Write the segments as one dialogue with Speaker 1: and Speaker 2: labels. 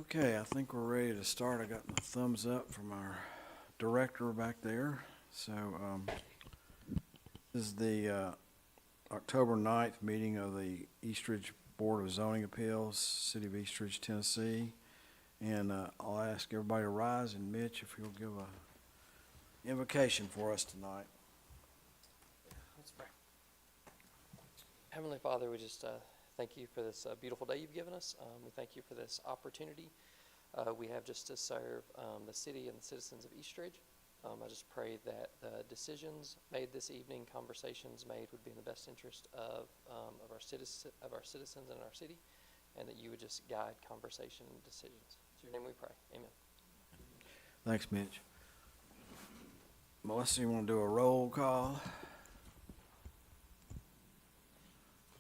Speaker 1: Okay, I think we're ready to start. I got my thumbs up from our director back there. So, this is the October 9th meeting of the Eastridge Board of Zoning Appeals, City of Eastridge, Tennessee. And I'll ask everybody to rise, and Mitch, if you'll give a invocation for us tonight.
Speaker 2: Let's pray. Heavenly Father, we just thank you for this beautiful day you've given us. We thank you for this opportunity we have just to serve the city and the citizens of Eastridge. I just pray that the decisions made this evening, conversations made, would be in the best interest of our citizens and our city, and that you would just guide conversation and decisions. In your name we pray. Amen.
Speaker 1: Thanks, Mitch. Melissa, you want to do a roll call?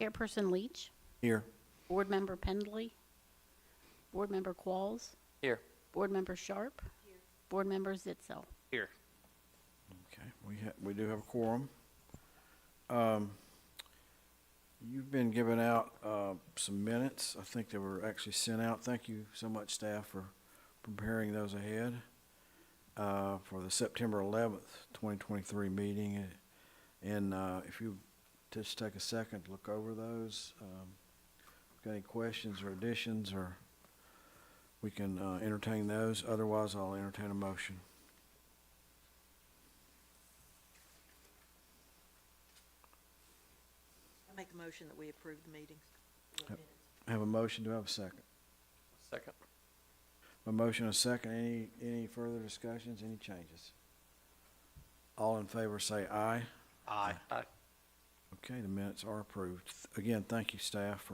Speaker 3: Chairperson Leach,
Speaker 1: Here.
Speaker 3: Board Member Pendley, Board Member Qualls,
Speaker 2: Here.
Speaker 3: Board Member Sharp, Board Member Zitzel.
Speaker 2: Here.
Speaker 1: Okay, we do have a quorum. You've been giving out some minutes. I think they were actually sent out. Thank you so much, staff, for preparing those ahead for the September 11th, 2023 meeting. And if you just take a second to look over those, if you've got any questions or additions, or we can entertain those. Otherwise, I'll entertain a motion.
Speaker 4: I make a motion that we approve the meetings.
Speaker 1: I have a motion. Do I have a second?
Speaker 2: Second.
Speaker 1: A motion and a second. Any further discussions? Any changes? All in favor say aye.
Speaker 2: Aye. Aye.
Speaker 1: Okay, the minutes are approved. Again, thank you, staff,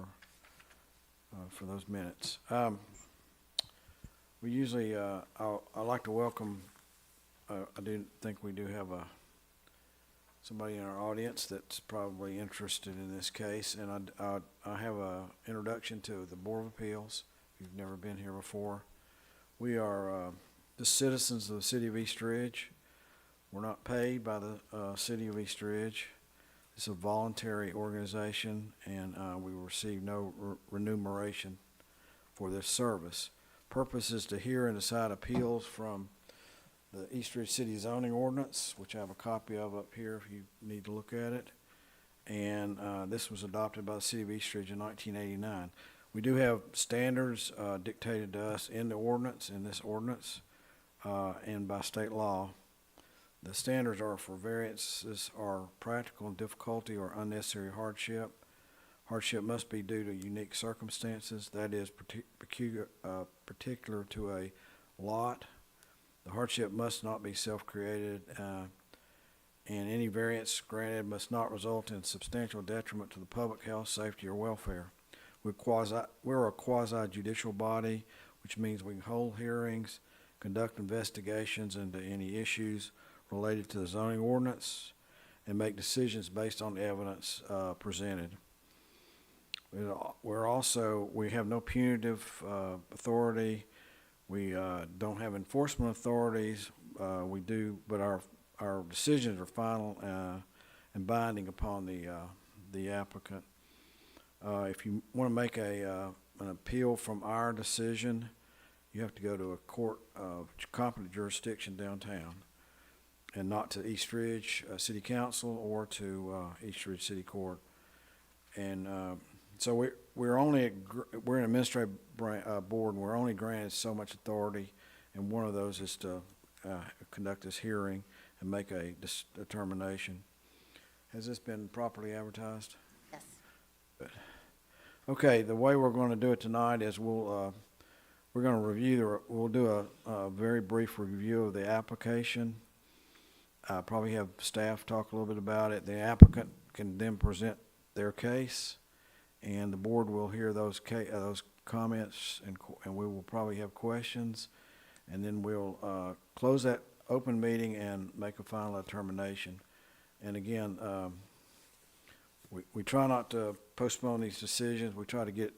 Speaker 1: for those minutes. We usually, I like to welcome, I do think we do have somebody in our audience that's probably interested in this case, and I have a introduction to the Board of Appeals, if you've never been here before. We are the citizens of the City of Eastridge. We're not paid by the City of Eastridge. It's a voluntary organization, and we receive no remuneration for this service. Purpose is to hear and decide appeals from the Eastridge City Zoning Ordinance, which I have a copy of up here if you need to look at it. And this was adopted by the City of Eastridge in 1989. We do have standards dictated to us in the ordinance, and by state law. The standards are for variances are practical difficulty or unnecessary hardship. Hardship must be due to unique circumstances, that is particular to a lot. The hardship must not be self-created, and any variance granted must not result in substantial detriment to the public health, safety, or welfare. We're a quasi-judicial body, which means we can hold hearings, conduct investigations into any issues related to the zoning ordinance, and make decisions based on the evidence presented. We have no punitive authority. We don't have enforcement authorities. We do, but our decisions are final and binding upon the applicant. If you want to make an appeal from our decision, you have to go to a court of competent jurisdiction downtown, and not to Eastridge City Council or to Eastridge City Court. And so we're an administrative board, and we're only granted so much authority, and one of those is to conduct this hearing and make a determination. Has this been properly advertised?
Speaker 3: Yes.
Speaker 1: Good. Okay, the way we're going to do it tonight is we're going to we'll do a very brief review of the application. Probably have staff talk a little bit about it. The applicant can then present their case, and the board will hear those comments, and we will probably have questions, and then we'll close that open meeting and make a final determination. And again, we try not to postpone these decisions. We try to get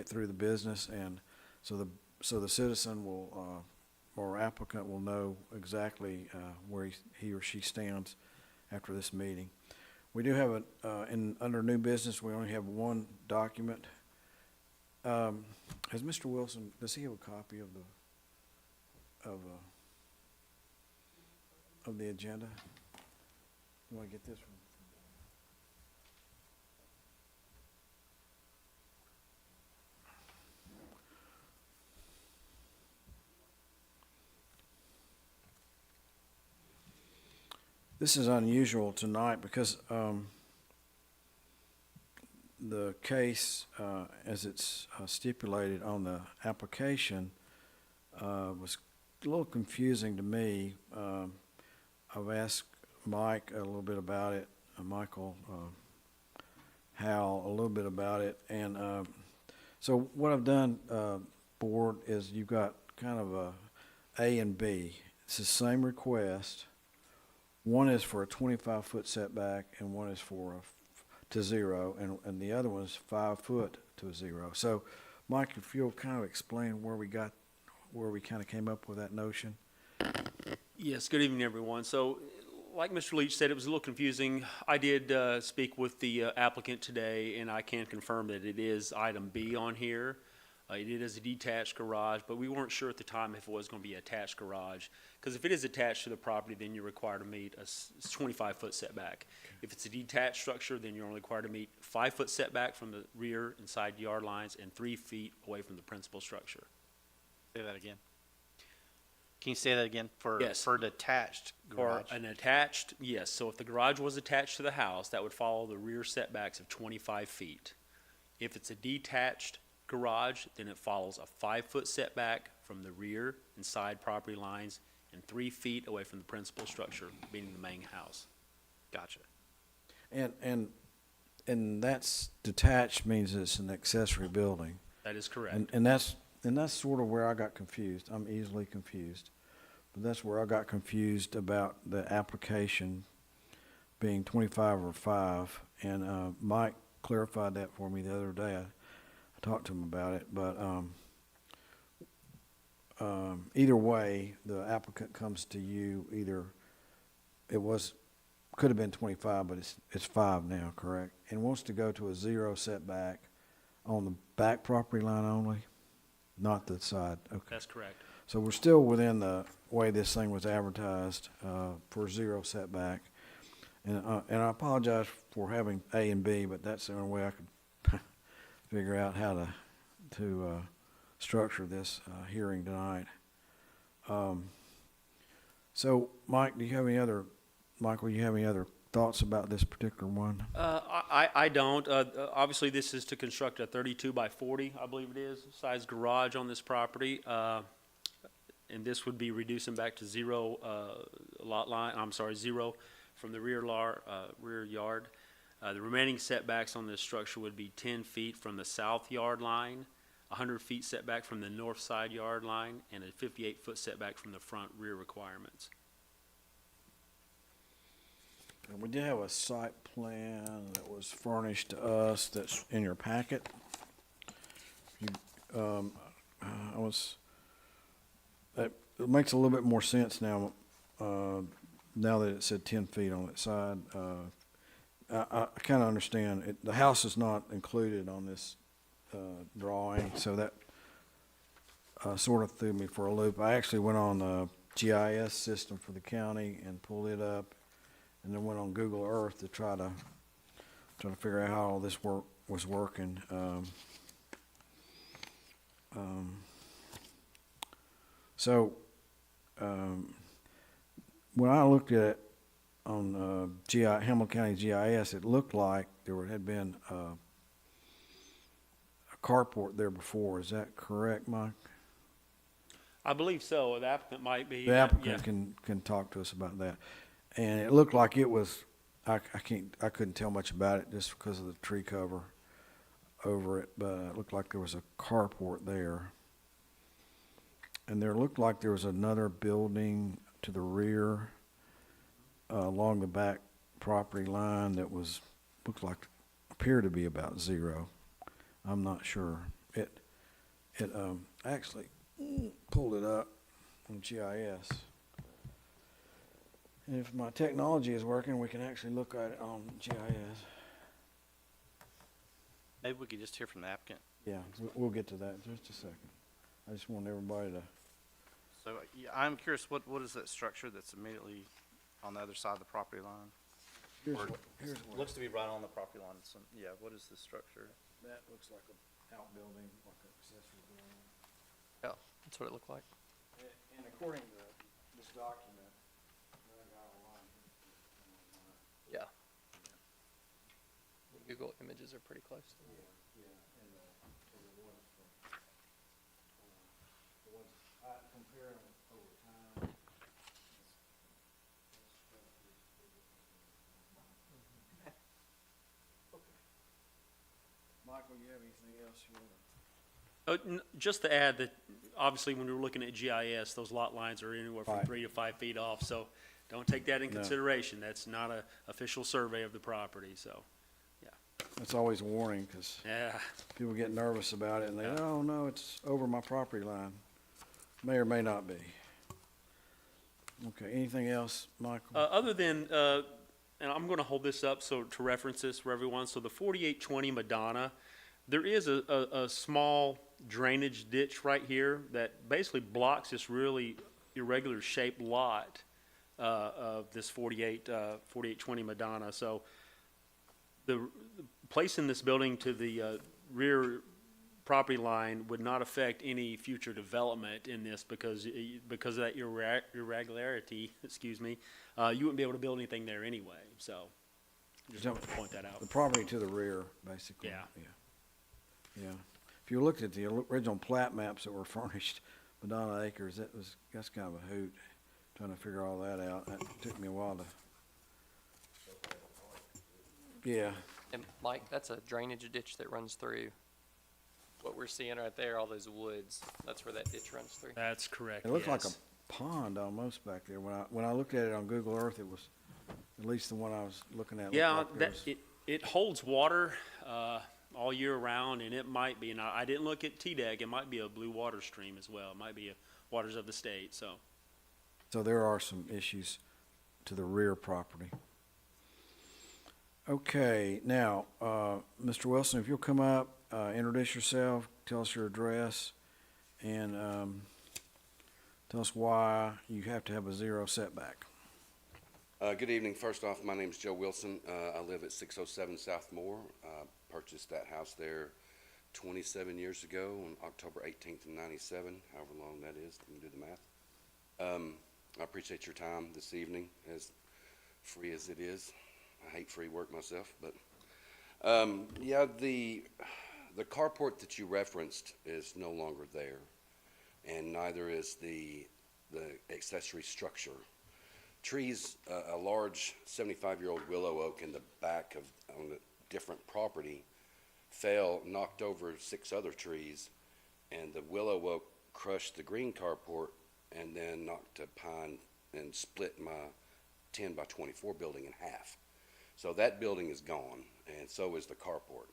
Speaker 1: through the business, and so the citizen will or applicant will know exactly where he or she stands after this meeting. We do have under new business, we only have one document Has Mr. Wilson, does he have a copy of the agenda? You wanna get this one? This is unusual tonight because the case, as it's stipulated on the application, was a little confusing to me. I've asked Mike a little bit about it, Michael Howell, a little bit about it. And so what I've done, board, is you've got kind of A and B. It's the same request. One is for a 25-foot setback, and one is for to zero, and the other one is 5 foot to zero. So, Mike, if you'll kind of explain where we kind of came up with that notion.
Speaker 5: Yes, good evening, everyone. So, like Mr. Leach said, it was a little confusing. I did speak with the applicant today, and I can confirm that it is item B on here. It is a detached garage, but we weren't sure at the time if it was going to be an attached garage. Because if it is attached to the property, then you're required to meet a 25-foot setback. If it's a detached structure, then you're only required to meet 5-foot setback from the rear and side yard lines and 3 feet away from the principal structure.
Speaker 6: Say that again. Can you say that again for
Speaker 5: Yes.
Speaker 6: for detached garage?
Speaker 5: For an attached, yes. So if the garage was attached to the house, that would follow the rear setbacks of 25 feet. If it's a detached garage, then it follows a 5-foot setback from the rear and side property lines and 3 feet away from the principal structure, meaning the main house.
Speaker 6: Gotcha.
Speaker 1: And that's detached means it's an accessory building.
Speaker 5: That is correct.
Speaker 1: And that's sort of where I got confused. I'm easily confused. But that's where I got confused about the application being 25 or 5. And Mike clarified that for me the other day. I talked to him about it. But either way, the applicant comes to you, either could have been 25, but it's 5 now, correct? And wants to go to a 0 setback on the back property line only? Not the side, okay.
Speaker 5: That's correct.
Speaker 1: So we're still within the way this thing was advertised, for 0 setback. And I apologize for having A and B, but that's the only way I could figure out how to structure this, hearing tonight. So Michael, you have any other thoughts about this particular one?
Speaker 5: I don't. Obviously, this is to construct a 32 by 40, I believe it is, size garage on this property. And this would be reducing back to 0 0 from the rear yard. The remaining setbacks on this structure would be 10 feet from the south yard line, 100 feet setback from the north side yard line, and a 58-foot setback from the front rear requirements.
Speaker 1: And we did have a site plan that was furnished to us that's in your packet. It makes a little bit more sense now, now that it said 10 feet on its side. I kind of understand. The house is not included on this drawing, so that sort of threw me for a loop. I actually went on the GIS system for the county and pulled it up, and then went on Google Earth to try to figure out how all this was working. When I looked at it on Hamilton County GIS, it looked like there had been a carport there before. Is that correct, Mike?
Speaker 5: I believe so. The applicant might be.
Speaker 1: The applicant can talk to us about that. And it looked like it was, I couldn't tell much about it just because of the tree cover over it, but it looked like there was a carport there. And there looked like there was another building to the rear along the back property line that appeared to be about 0. I'm not sure. It actually pulled it up on GIS. And if my technology is working, we can actually look at it on GIS.
Speaker 6: Maybe we could just hear from the applicant
Speaker 1: Yeah, we'll get to that in just a second. I just want everybody to,
Speaker 6: So, yeah, I'm curious, what is that structure that's immediately on the other side of the property line?
Speaker 1: here's
Speaker 6: Or-
Speaker 1: what, here's what,
Speaker 6: Looks to be right on the property line, so, yeah, what is this structure?
Speaker 1: that looks like an outbuilding, like an accessory building.
Speaker 2: Yeah, that's what it looked like.
Speaker 1: And according to this document, I got a line here.
Speaker 2: Yeah. The Google images are pretty close.
Speaker 1: Yeah, and the ones from, the ones, I compare them over time. Okay. Michael, you have anything else you wanna?
Speaker 5: Just to add that, obviously, when we're looking at GIS, those lot lines are anywhere from
Speaker 1: Right.
Speaker 5: 3 to 5 feet off, so don't take that in
Speaker 1: No.
Speaker 5: consideration. That's not a official survey of the property, so,
Speaker 1: That's always a warning, because
Speaker 5: yeah.
Speaker 1: people get nervous about it, and they,
Speaker 5: Yeah.
Speaker 1: oh, no, it's over my property line. May or may not be. Okay, anything else, Michael?
Speaker 5: Other than, and I'm gonna hold this up so to reference this for everyone, so the 4820 Madonna, there is a small drainage ditch right here that basically blocks this really irregular shaped lot, of this 4820 Madonna. So the placing this building to the, rear property line would not affect any future development in this because of that irregularity, excuse me, you wouldn't be able to build anything there anyway, so just
Speaker 1: So-
Speaker 5: wanted to point that out.
Speaker 1: The property to the rear, basically.
Speaker 5: Yeah.
Speaker 1: Yeah. If you looked at the original plat maps that were furnished, Madonna Acres, that's kind of a hoot, trying to figure all that out. That took me a while to. Yeah,
Speaker 2: And Mike, that's a drainage ditch that runs through what we're seeing right there, all those woods. That's where that ditch runs through.
Speaker 5: That's correct,
Speaker 1: it looked like a
Speaker 5: yes.
Speaker 1: pond almost back there. When I looked at it on Google Earth, it was, at least the one I was looking at. looked
Speaker 5: Yeah,
Speaker 1: like there was-
Speaker 5: it holds water, all year round, and it might be, and I didn't look at TDEC, it might be a blue water stream as well. It might be a waters of the state, so.
Speaker 1: So there are some issues to the rear property. Okay, now, Mr. Wilson, if you'll come up, introduce yourself, tell us your address, and tell us why you have to have a 0 setback.
Speaker 7: Good evening. First off, my name's Joe Wilson. I live at 607 South Moore. Purchased that house there 27 years ago on October 18th of 97, however long that is. You can do the math. I appreciate your time this evening, as free as it is. I hate free work myself, but yeah, the carport that you referenced is no longer there, and neither is the accessory structure. Trees, a large 75-year-old willow oak in the back of on a different property fell, knocked over 6 other trees, and the willow oak crushed the green carport and then knocked a pine and split my 10 by 24 building in half. So that building is gone, and so is the carport.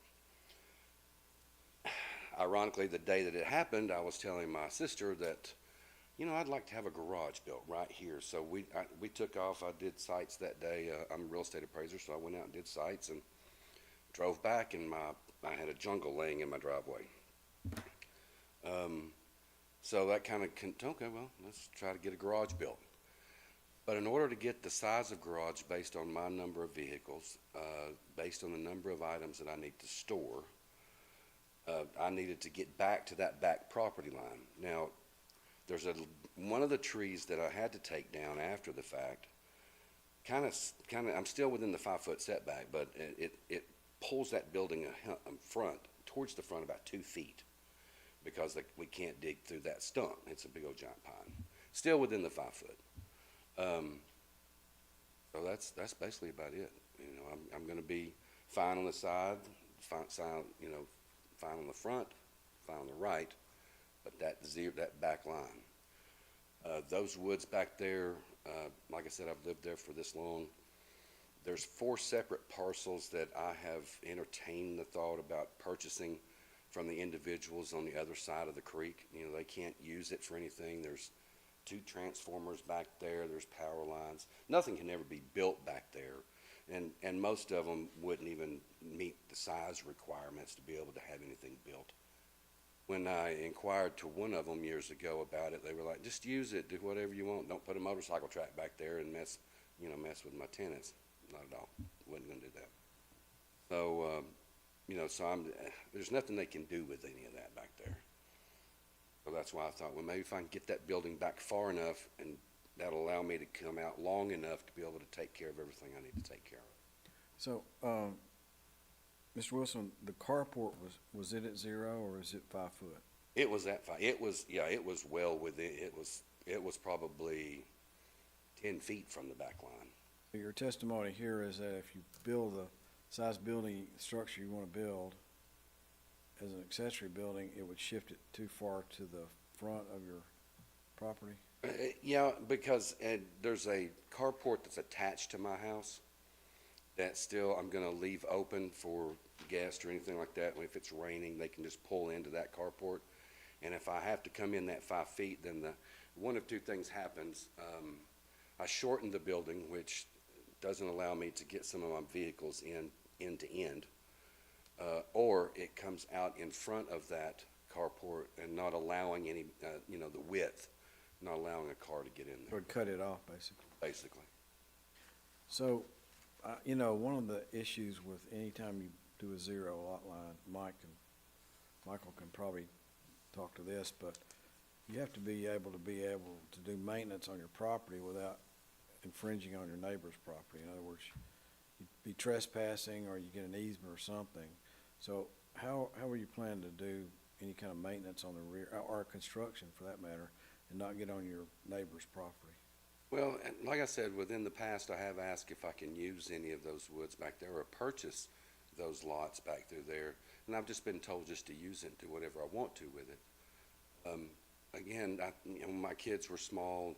Speaker 7: Ironically, the day that it happened, I was telling my sister that, you know, I'd like to have a garage built right here. So we took off. I did sites that day. I'm a real estate appraiser, so I went out and did sites and drove back, and I had a jungle laying in my driveway. So that kind of, okay, well, let's try to get a garage built. But in order to get the size of garage based on my number of vehicles, based on the number of items that I need to store, I needed to get back to that back property line. Now, there's one of the trees that I had to take down after the fact. Kind of, I'm still within the 5-foot setback, but it pulls that building front towards the front about 2 feet because we can't dig through that stump. It's a big old giant pine. Still within the 5 foot. So that's basically about it. You know, I'm going to be fine on the side, fine on the front, fine on the right, but that back line. Those woods back there, like I said, I've lived there for this long. There's 4 separate parcels that I have entertained the thought about purchasing from the individuals on the other side of the creek. You know, they can't use it for anything. There's 2 transformers back there. There's power lines. Nothing can ever be built back there. And most of them wouldn't even meet the size requirements to be able to have anything built when I inquired to one of them years ago about it, they were like, just use it, do whatever you want, don't put a motorcycle track back there and mess with my tenants. Not at all, wasn't gonna do that. So, so there's nothing they can do with any of that back there. So that's why I thought, well, maybe if I can get that building back far enough, and that'll allow me to come out long enough to be able to take care of everything I need to take care of.
Speaker 1: So, Mr. Wilson, the carport was it at 0 or is it 5 foot?
Speaker 7: It was that far. It was well within, it was probably 10 feet from the back line.
Speaker 1: Your testimony here is that if you build the size building structure you want to build as an accessory building, it would shift it too far to the front of your property?
Speaker 7: Yeah, because there's a carport that's attached to my house that still I'm gonna leave open for guests or anything like that. If it's raining, they can just pull into that carport. And if I have to come in that 5 feet, then one of two things happens. I shorten the building, which doesn't allow me to get some of my vehicles end to end. Or it comes out in front of that carport and not allowing any, the width, not allowing a car to get in
Speaker 1: It
Speaker 7: there,
Speaker 1: would cut it off, basically.
Speaker 7: basically.
Speaker 1: So, one of the issues with any time you do a 0 lot line, Michael can probably talk to this, but you have to be able to do maintenance on your property without infringing on your neighbor's property. In other words, you'd be trespassing or you get an easement or something. So how are you planning to do any kind of maintenance on the rear, or construction for that matter, and not get on your neighbor's property?
Speaker 7: Well, and like I said, within the past, I have asked if I can use any of those woods back there or purchase those lots back through there. And I've just been told just to use it and do whatever I want to with it. Again, when my kids were small,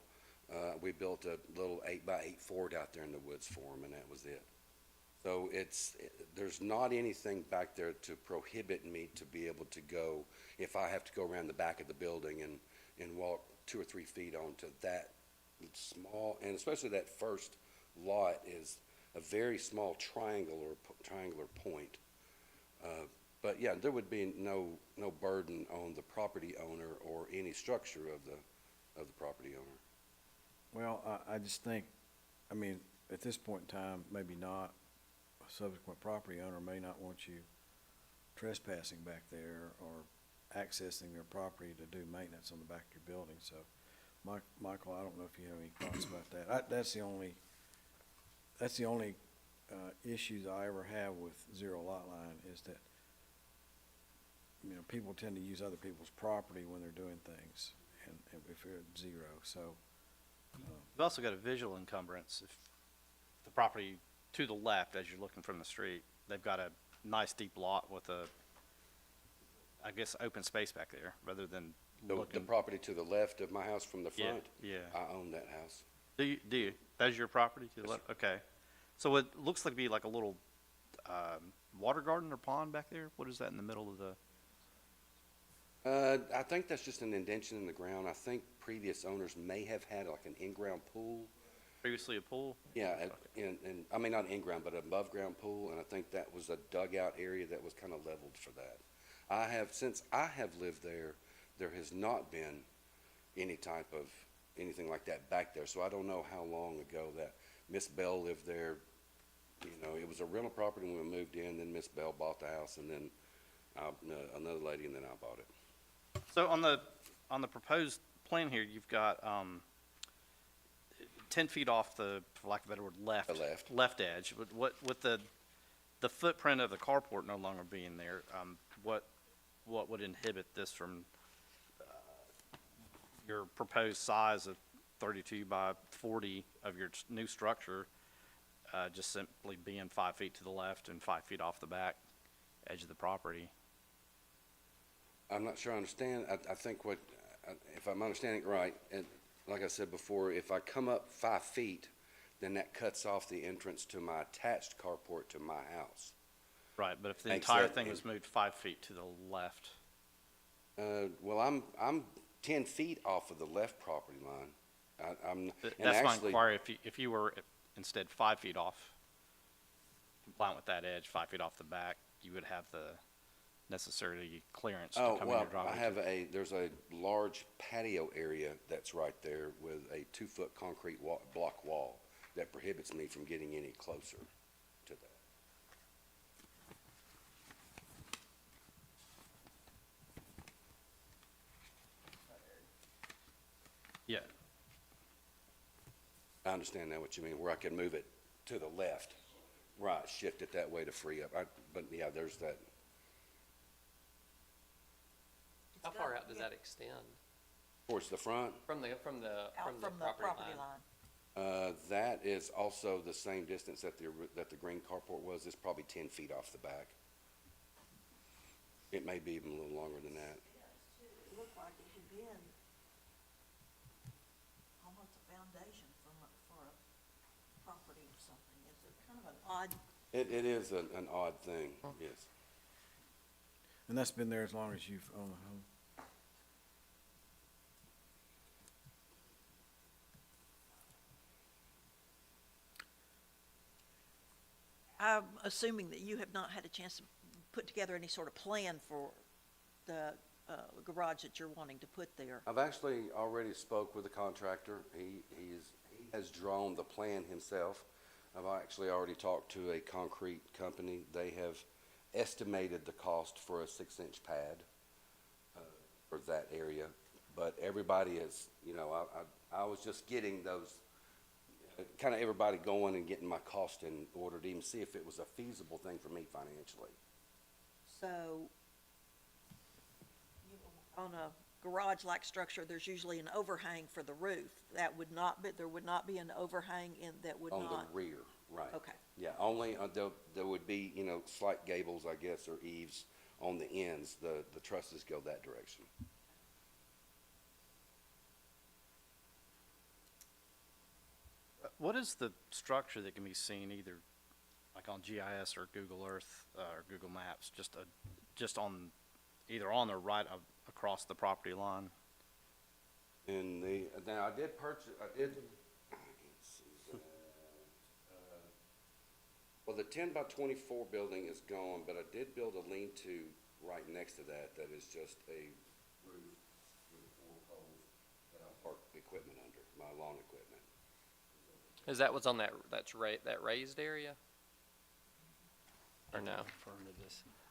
Speaker 7: we built a little 8x8 fort out there in the woods for them, and that was it. So there's not anything back there to prohibit me to be able to go, if I have to go around the back of the building and walk 2 or 3 feet onto that small, and especially that first lot is a very small triangular point. But yeah, there would be no burden on the property owner or any structure of the property owner.
Speaker 1: Well, I just think, at this point in time, maybe not. A subsequent property owner may not want you trespassing back there or accessing their property to do maintenance on the back of your building. So, Michael, I don't know if you have any thoughts about that. That's the only issues I ever have with 0 lot line is that, people tend to use other people's property when they're doing things, and if they're at 0, so.
Speaker 6: You've also got a visual encumbrance. If the property to the left, as you're looking from the street, they've got a nice deep lot with open space back there, rather than
Speaker 7: The
Speaker 6: looking.
Speaker 7: property to the left of my house from the
Speaker 6: Yeah,
Speaker 7: front,
Speaker 6: yeah.
Speaker 7: I own that house.
Speaker 6: Do you? That's your property to the
Speaker 7: Yes,
Speaker 6: left? Okay. So it looks like to be like a little, water garden or pond back there? What is that in the middle of the?
Speaker 7: I think that's just an indention in the ground. I think previous owners may have had like an in-ground pool.
Speaker 6: Previously a pool?
Speaker 7: Yeah, not in-ground, but an above-ground pool, and I think that was a dugout area that was kind of leveled for that. Since I have lived there, there has not been anything like that back there, so I don't know how long ago that Miss Bell lived there. It was a rental property when we moved in, then Miss Bell bought the house, and then another lady, and then I bought it.
Speaker 6: So on the proposed plan here, you've got, 10 feet off the, for lack of a better word,
Speaker 7: The left.
Speaker 6: left edge. With the footprint of the carport no longer being there, what would inhibit this from, your proposed size of 32 by 40 of your new structure, just simply being 5 feet to the left and 5 feet off the back edge of the property?
Speaker 7: I'm not sure I understand. I think if I'm understanding it right, and like I said before, if I come up 5 feet, then that cuts off the entrance to my attached carport to my house.
Speaker 6: Right, but if the
Speaker 7: Makes
Speaker 6: entire
Speaker 7: that
Speaker 6: thing was moved 5 feet to the left,
Speaker 7: Well, I'm 10 feet off of the left property line. And
Speaker 6: that's my
Speaker 7: actually,
Speaker 6: inquiry. If you were instead 5 feet off, compliant with that edge, 5 feet off the back, you would have necessarily clearance to
Speaker 7: Oh,
Speaker 6: come in
Speaker 7: well,
Speaker 6: your driveway.
Speaker 7: I have there's a large patio area that's right there with a 2-foot concrete block wall that prohibits me from getting any closer to that.
Speaker 6: Yeah,
Speaker 7: I understand now what you mean, where I can move it to the left. Right, shift it that way to free up. But yeah, there's that.
Speaker 2: How far out does that extend
Speaker 7: Towards the front,
Speaker 2: from the
Speaker 4: Out from the
Speaker 2: property line?
Speaker 7: that is also the same distance that the green carport was. It's probably 10 feet off the back. It may be even a little longer than that.
Speaker 4: It looked like it had been almost a foundation for a property or something. It's a kind of an odd,
Speaker 7: It is an odd thing, yes.
Speaker 1: And that's been there as long as you've owned the home.
Speaker 4: I'm assuming that you have not had a chance to put together any sort of plan for the garage that you're wanting to put there.
Speaker 7: I've actually already spoke with the contractor. He has drawn the plan himself. I've actually already talked to a concrete company. They have estimated the cost for a 6-inch pad for that area. But everybody is, I was just getting those, kind of everybody going and getting my cost in order to even see if it was a feasible thing for me financially.
Speaker 4: So, on a garage-like structure, there's usually an overhang for the roof. That would not be, there would not be an overhang that would
Speaker 7: On
Speaker 4: not.
Speaker 7: the rear, right.
Speaker 4: Okay.
Speaker 7: Yeah, only, there would be, slight gables, I guess, or eaves on the ends. The trusses go that direction.
Speaker 6: what is the structure that can be seen either like on GIS or Google Earth, or Google Maps, just on, either on or right across the property line?
Speaker 7: And now I did purchase, I can't see that. Well, the 10 by 24 building is gone, but I did build a lean-to right next to that is just a roof with 4 poles that I park equipment under, my lawn equipment.
Speaker 2: Is that what's on that raised area? Or no?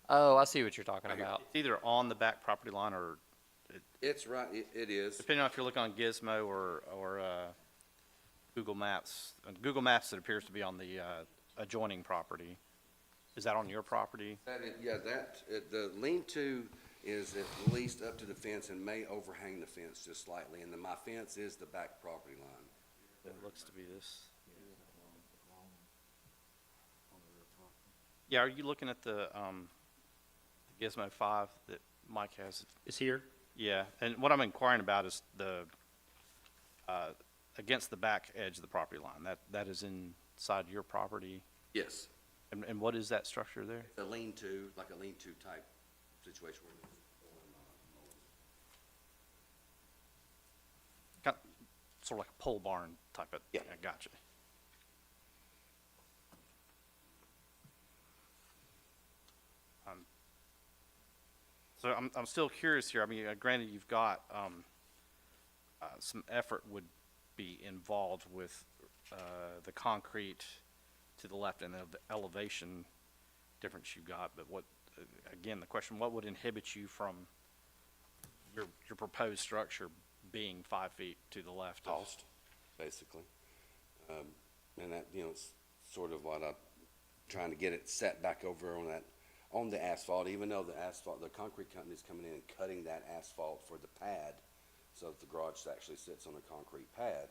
Speaker 2: Oh, I see what you're talking about.
Speaker 6: It's either on the back property line or,
Speaker 7: It's right, it is.
Speaker 6: depending on if you're looking on Gizmo or Google Maps. On Google Maps, it appears to be on the adjoining property. Is that on your property?
Speaker 7: The lean-to is at least up to the fence and may overhang the fence just slightly, and then my fence is the back property line.
Speaker 6: It looks to be this. Yeah, are you looking at the Gizmo 5 that Mike has?
Speaker 5: It's here.
Speaker 6: Yeah, and what I'm inquiring about is the, against the back edge of the property line. That is inside your property.
Speaker 7: Yes.
Speaker 6: And what is that structure there?
Speaker 7: A lean-to, like a lean-to type situation.
Speaker 6: Sort of like a pole barn type of.
Speaker 7: Yeah.
Speaker 6: I gotcha. So I'm still curious here. I mean, granted, you've got some effort would be involved with the concrete to the left and the elevation difference you got. But what, again, the question: what would inhibit you from your proposed structure being 5 feet to the left?
Speaker 7: Cost, basically. And that, it's sort of what I'm trying to get it set back over on the asphalt, even though the concrete company's coming in and cutting that asphalt for the pad, so that the garage actually sits on a concrete pad.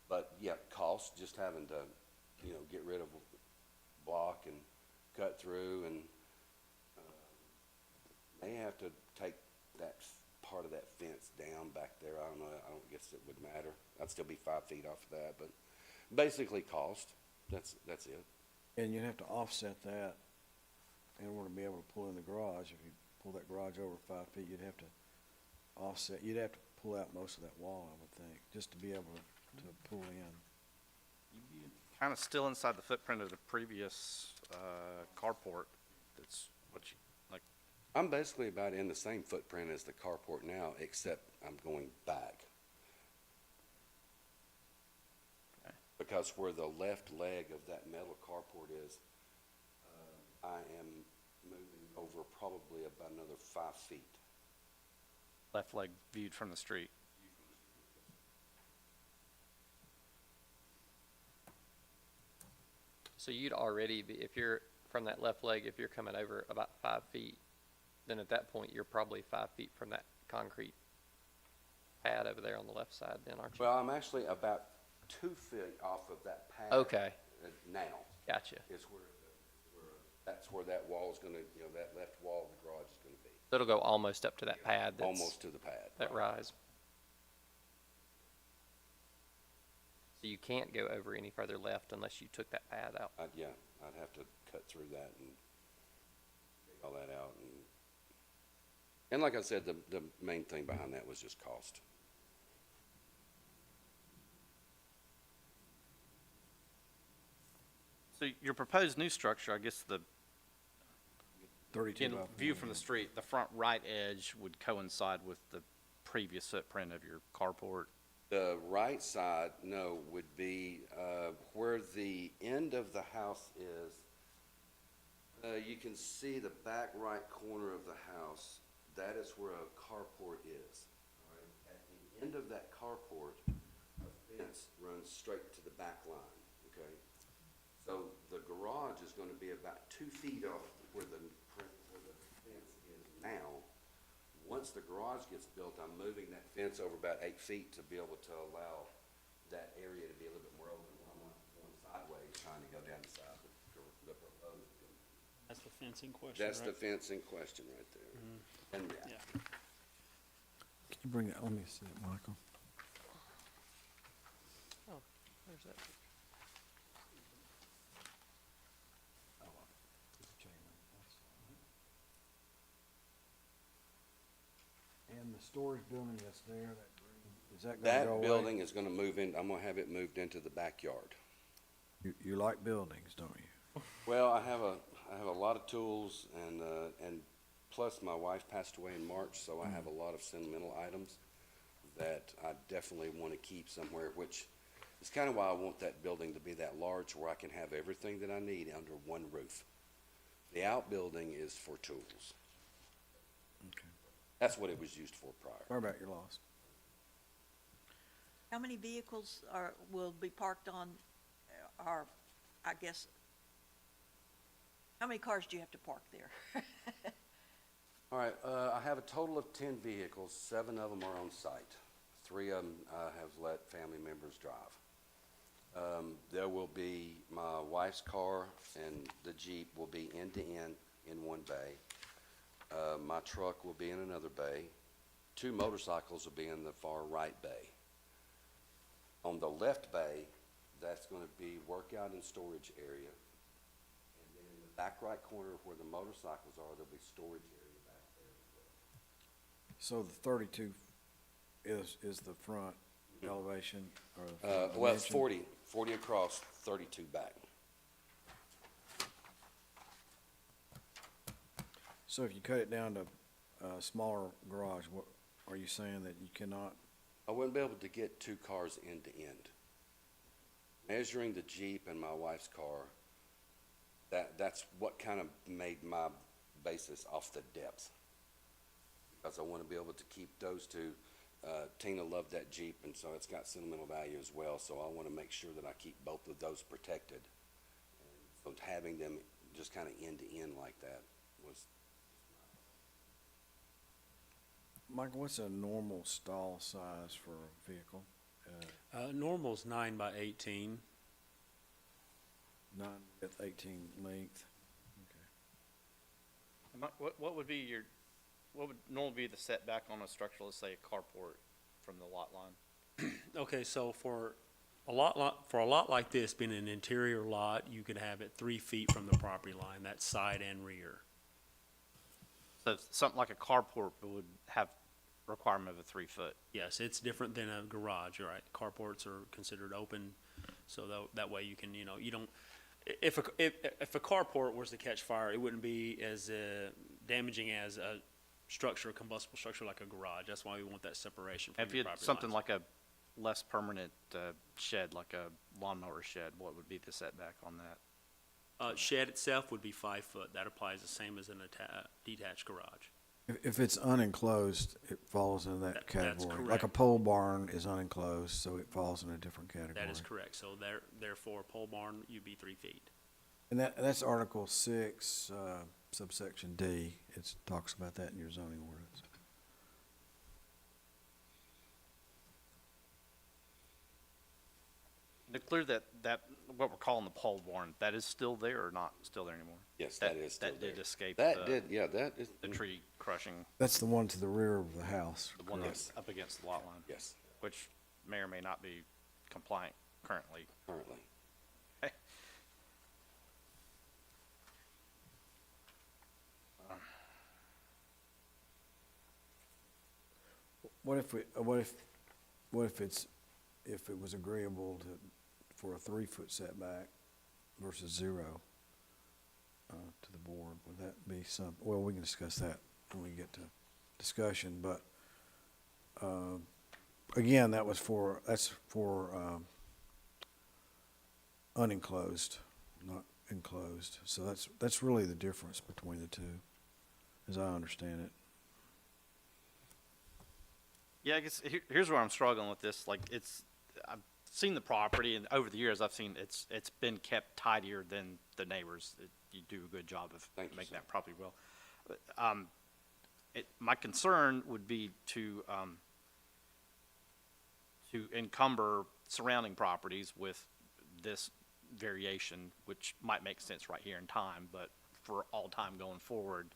Speaker 7: But yeah, cost, just having to, get rid of a block and cut through, and may have to take that part of that fence down back there. I don't know. I don't guess it would matter. I'd still be 5 feet off of that, but basically cost. That's it.
Speaker 1: And you'd have to offset that in order to be able to pull in the garage. If you pull that garage over 5 feet, you'd have to offset, you'd have to pull out most of that wall, I would think, just to be able to pull in.
Speaker 6: Kind of still inside the footprint of the previous carport. That's what you, like,
Speaker 7: I'm basically about in the same footprint as the carport now, except I'm going back.
Speaker 6: Okay.
Speaker 7: Because where the left leg of that metal carport is, I am moving over probably about another 5 feet.
Speaker 6: Left leg viewed from the street.
Speaker 2: So you'd already be, if you're, from that left leg, if you're coming over about 5 feet, then at that point, you're probably 5 feet from that concrete pad over there on the left side then, aren't you?
Speaker 7: Well, I'm actually about 2 feet off of that pad.
Speaker 2: Okay,
Speaker 7: Now,
Speaker 2: gotcha.
Speaker 7: is that's where that wall is gonna, that left wall of the garage is gonna be.
Speaker 2: So it'll go almost up to that pad that's,
Speaker 7: Almost to the pad.
Speaker 2: that rise. So you can't go over any further left unless you took that pad out.
Speaker 7: Yeah, I'd have to cut through that and take all that out and like I said, the main thing behind that was just cost.
Speaker 6: So your proposed new structure, I guess the,
Speaker 1: 32
Speaker 6: in
Speaker 1: by
Speaker 6: view
Speaker 1: 40,
Speaker 6: from the
Speaker 1: yeah.
Speaker 6: street, the front right edge would coincide with the previous footprint of your carport.
Speaker 7: The right side, no, would be where the end of the house is. You can see the back right corner of the house. That is where a carport is. All right? At the end of that carport, a fence runs straight to the back line, okay? So the garage is gonna be about 2 feet off where the fence is now. Once the garage gets built, I'm moving that fence over about 8 feet to be able to allow that area to be a little bit more open. I'm not going sideways, trying to go down the side of the proposed.
Speaker 5: That's the fencing question,
Speaker 7: That's the fence in question right there. And
Speaker 5: Yeah.
Speaker 1: Can you bring it, let me see it, Michael.
Speaker 2: Oh, there's that.
Speaker 1: And the storage building that's there, that green, is that gonna
Speaker 7: that
Speaker 1: go away?
Speaker 7: building is gonna move in, I'm gonna have it moved into the backyard.
Speaker 1: You like buildings, don't you?
Speaker 7: Well, I have a lot of tools and plus my wife passed away in March, so I have a lot of sentimental items that I definitely want to keep somewhere, which is kind of why I want that building to be that large where I can have everything that I need under one roof. The outbuilding is for tools.
Speaker 1: Okay.
Speaker 7: That's what it was used for prior.
Speaker 1: Sorry about your loss.
Speaker 4: How many vehicles will be parked on, I guess, how many cars do you have to park there?
Speaker 7: All right, I have a total of 10 vehicles. 7 of them are on site. 3 of them I have let family members drive. There will be my wife's car and the Jeep will be end to end in one bay. My truck will be in another bay. 2 motorcycles will be in the far right bay. On the left bay, that's going to be workout and storage area. And then in the back right corner where the motorcycles are, there'll be storage area back there as well.
Speaker 1: So the 32 is the front elevation or the front
Speaker 7: Well, it's
Speaker 1: dimension?
Speaker 7: 40 across, 32 back.
Speaker 1: So if you cut it down to a smaller garage, what, are you saying that you cannot?
Speaker 7: I wouldn't be able to get 2 cars end to end. Measuring the Jeep and my wife's car, that's what kind of made my basis off the depth. Because I want to be able to keep those 2. Tina loved that Jeep, and so it's got sentimental value as well, so I want to make sure that I keep both of those protected. And so having them just kind of end to end like that was,
Speaker 1: Michael, what's a normal stall size for a vehicle?
Speaker 5: Normal's 9 by 18.
Speaker 1: 9 width, 18 length.
Speaker 6: What would be what would normally be the setback on a structure, let's say a carport from the lot line?
Speaker 5: Okay, so for a lot like this, being an interior lot, you could have it 3 feet from the property line, that's side and rear.
Speaker 6: So something like a carport would have requirement of a 3 foot.
Speaker 5: Yes, it's different than a garage, you're right. Carports are considered open, so that way you can, you don't, if a carport was to catch fire, it wouldn't be as damaging as a structure, a combustible structure like a garage. That's why we want that separation from
Speaker 6: If
Speaker 5: your
Speaker 6: you had
Speaker 5: property
Speaker 6: something
Speaker 5: lines.
Speaker 6: like a less permanent shed, like a lawnmower shed, what would be the setback on that?
Speaker 5: Shed itself would be 5 foot. That applies the same as an detached garage.
Speaker 1: If it's unenclosed, it falls into that
Speaker 5: That's
Speaker 1: category. Like a
Speaker 5: correct.
Speaker 1: pole barn is unenclosed, so it falls in a different category.
Speaker 5: That is correct. So therefore, pole barn, you'd be 3 feet.
Speaker 1: And that's Article 6, subsection D. It talks about that in your zoning ordinance.
Speaker 6: To clear that, what we're calling the pole barn, that is still there or not still there anymore?
Speaker 7: Yes, that is still
Speaker 6: That
Speaker 7: there.
Speaker 6: did escape
Speaker 7: That did, yeah, that is.
Speaker 6: the tree crushing,
Speaker 1: That's the one to the rear of the house.
Speaker 6: the one
Speaker 1: correct?
Speaker 6: that's up against the lot line,
Speaker 7: Yes,
Speaker 6: which may or may not be compliant currently.
Speaker 7: currently.
Speaker 1: What if if it was agreeable for a 3-foot setback versus 0, to the board? Would that be well, we can discuss that when we get to discussion, but, again, that's for, unenclosed, not enclosed. So that's really the difference between the two, as I understand it.
Speaker 6: Yeah, I guess here's where I'm struggling with this. Like, I've seen the property, and over the years, I've seen it's been kept tidier than the neighbors. You do a good job of
Speaker 7: Thank you,
Speaker 6: making
Speaker 7: sir.
Speaker 6: that property well. But, my concern would be to encumber surrounding properties with this variation, which might make sense right here in time, but for all time going forward,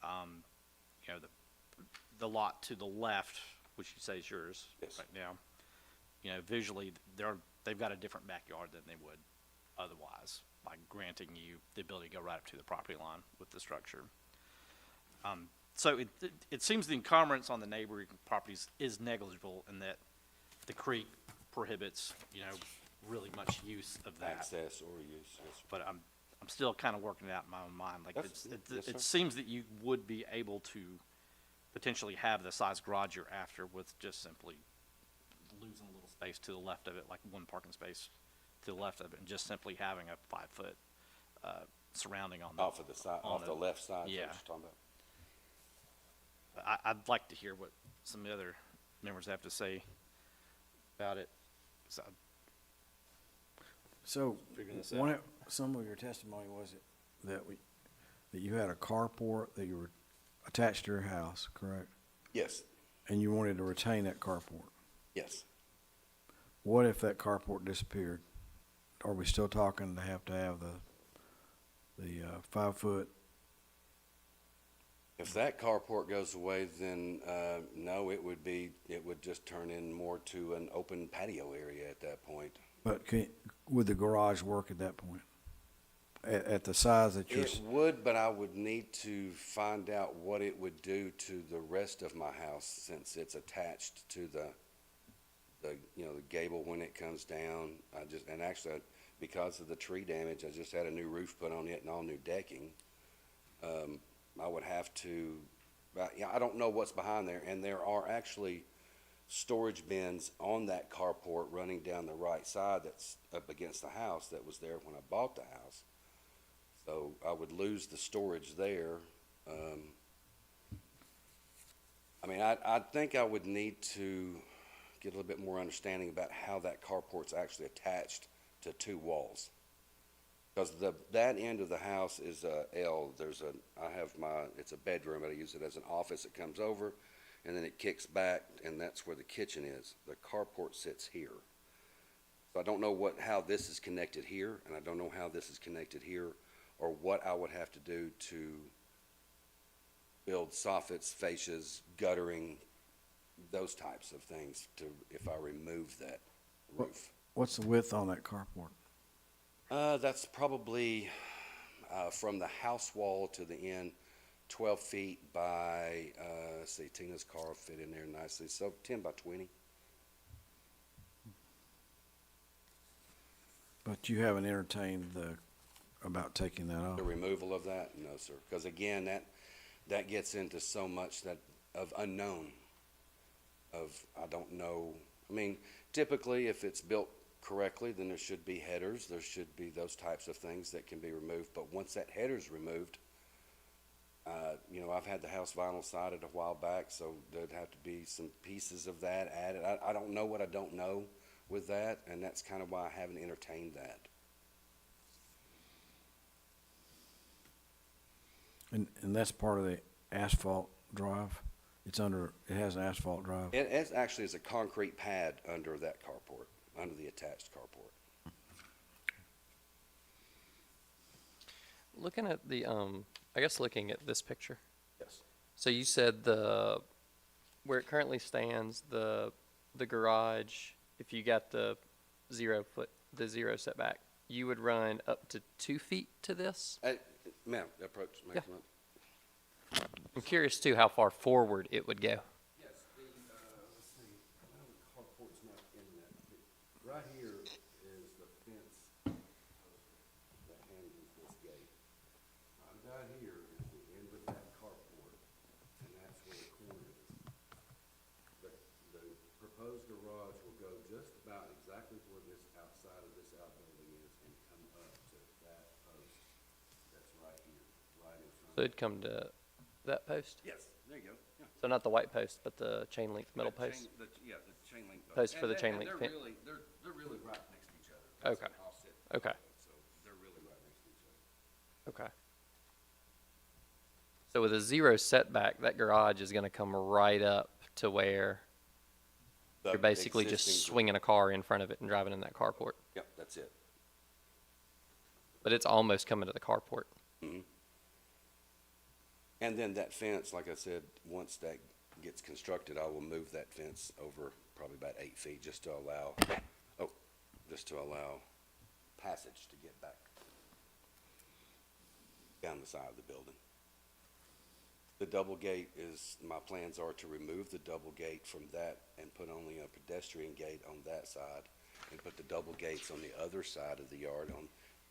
Speaker 6: you know, the lot to the left, which you say is yours
Speaker 7: Yes.
Speaker 6: right now, you know, visually, they've got a different backyard than they would otherwise, by granting you the ability to go right up to the property line with the structure. So it seems the encumbrance on the neighboring properties is negligible in that the creek prohibits, you know, really much use of that.
Speaker 7: Access or use, yes.
Speaker 6: But I'm still kind of working it out in my own mind. Like,
Speaker 7: That's- yes, sir.
Speaker 6: it seems that you would be able to potentially have the size garage you're after with just simply losing a little space to the left of it, like one parking space to the left of it, and just simply having a 5-foot surrounding on the.
Speaker 7: Off of the side,
Speaker 6: on
Speaker 7: off the left side, is that what
Speaker 6: yeah.
Speaker 7: you're talking about?
Speaker 6: I'd like to hear what some of the other members have to say about it. So,
Speaker 1: So,
Speaker 6: Figuring this
Speaker 1: some of your testimony was that you had a carport that you were attached to your house, correct?
Speaker 7: Yes,
Speaker 1: And you wanted to retain that carport.
Speaker 7: yes.
Speaker 1: What if that carport disappeared? Are we still talking to have the 5-foot?
Speaker 7: If that carport goes away, then, no, it would just turn in more to an open patio area at that point.
Speaker 1: But would the garage work at that point? At the size that you're,
Speaker 7: It would, but I would need to find out what it would do to the rest of my house, since it's attached to the gable when it comes down. And actually, because of the tree damage, I just had a new roof put on it and all new decking. I would have to, I don't know what's behind there, and there are actually storage bins on that carport running down the right side that's up against the house that was there when I bought the house. So I would lose the storage there. I think I would need to get a little bit more understanding about how that carport's actually attached to 2 walls. Because that end of the house is a L. It's a bedroom, but I use it as an office. It comes over, and then it kicks back, and that's where the kitchen is. The carport sits here. So I don't know how this is connected here, and I don't know how this is connected here, or what I would have to do to build soffits, fascias, guttering, those types of things if I remove that roof.
Speaker 1: what's the width on that carport?
Speaker 7: That's probably, from the house wall to the end, 12 feet by, let's see, Tina's car will fit in there nicely, so 10 by 20.
Speaker 1: But you haven't entertained about taking that off?
Speaker 7: The removal of that? No, sir. Because again, that gets into so much of unknown, I don't know. I mean, typically, if it's built correctly, then there should be headers, there should be those types of things that can be removed, but once that header's removed, I've had the house vinyl sided a while back, so there'd have to be some pieces of that added. I don't know what I don't know with that, and that's kind of why I haven't entertained that.
Speaker 1: And that's part of the asphalt drive? It has an asphalt drive?
Speaker 7: It actually is a concrete pad under that carport, under the attached carport.
Speaker 2: Looking at the, I guess looking at this picture.
Speaker 7: Yes.
Speaker 2: So you said where it currently stands, the garage, if you got the 0 setback, you would run up to 2 feet to this?
Speaker 7: Ma'am, approach,
Speaker 2: Yeah.
Speaker 7: maximum.
Speaker 2: I'm curious too how far forward it would go.
Speaker 7: Yes, let's see, well, the carport's not in that. Right here is the fence that handles this gate. Right here is the end of that carport, and that's where the corner is. The proposed garage will go just about exactly where this outside of this outbuilding is and come up to that post that's right here, right in front
Speaker 2: So
Speaker 7: of.
Speaker 2: it'd come to that post?
Speaker 7: Yes, there you go, yeah.
Speaker 2: So not the white post, but the chain link middle
Speaker 7: That
Speaker 2: post?
Speaker 7: chain- the chain link
Speaker 2: Post for the
Speaker 7: And
Speaker 2: chain
Speaker 7: and
Speaker 2: link
Speaker 7: they're
Speaker 2: fence.
Speaker 7: really, they're really right next to each other. That's
Speaker 2: Okay.
Speaker 7: an offset
Speaker 2: Okay.
Speaker 7: driveway, so they're really right next to each other.
Speaker 2: Okay. So with a 0 setback, that garage is gonna come right up to where
Speaker 7: The
Speaker 2: you're basically just
Speaker 7: existing-
Speaker 2: swinging a car in front of it and driving in that carport.
Speaker 7: Yep, that's it.
Speaker 2: But it's almost coming to the carport.
Speaker 7: And then that fence, like I said, once that gets constructed, I will move that fence over probably about 8 feet just to allow passage to get back down the side of the building. The double gate my plans are to remove the double gate from that and put only a pedestrian gate on that side and put the double gates on the other side of the yard on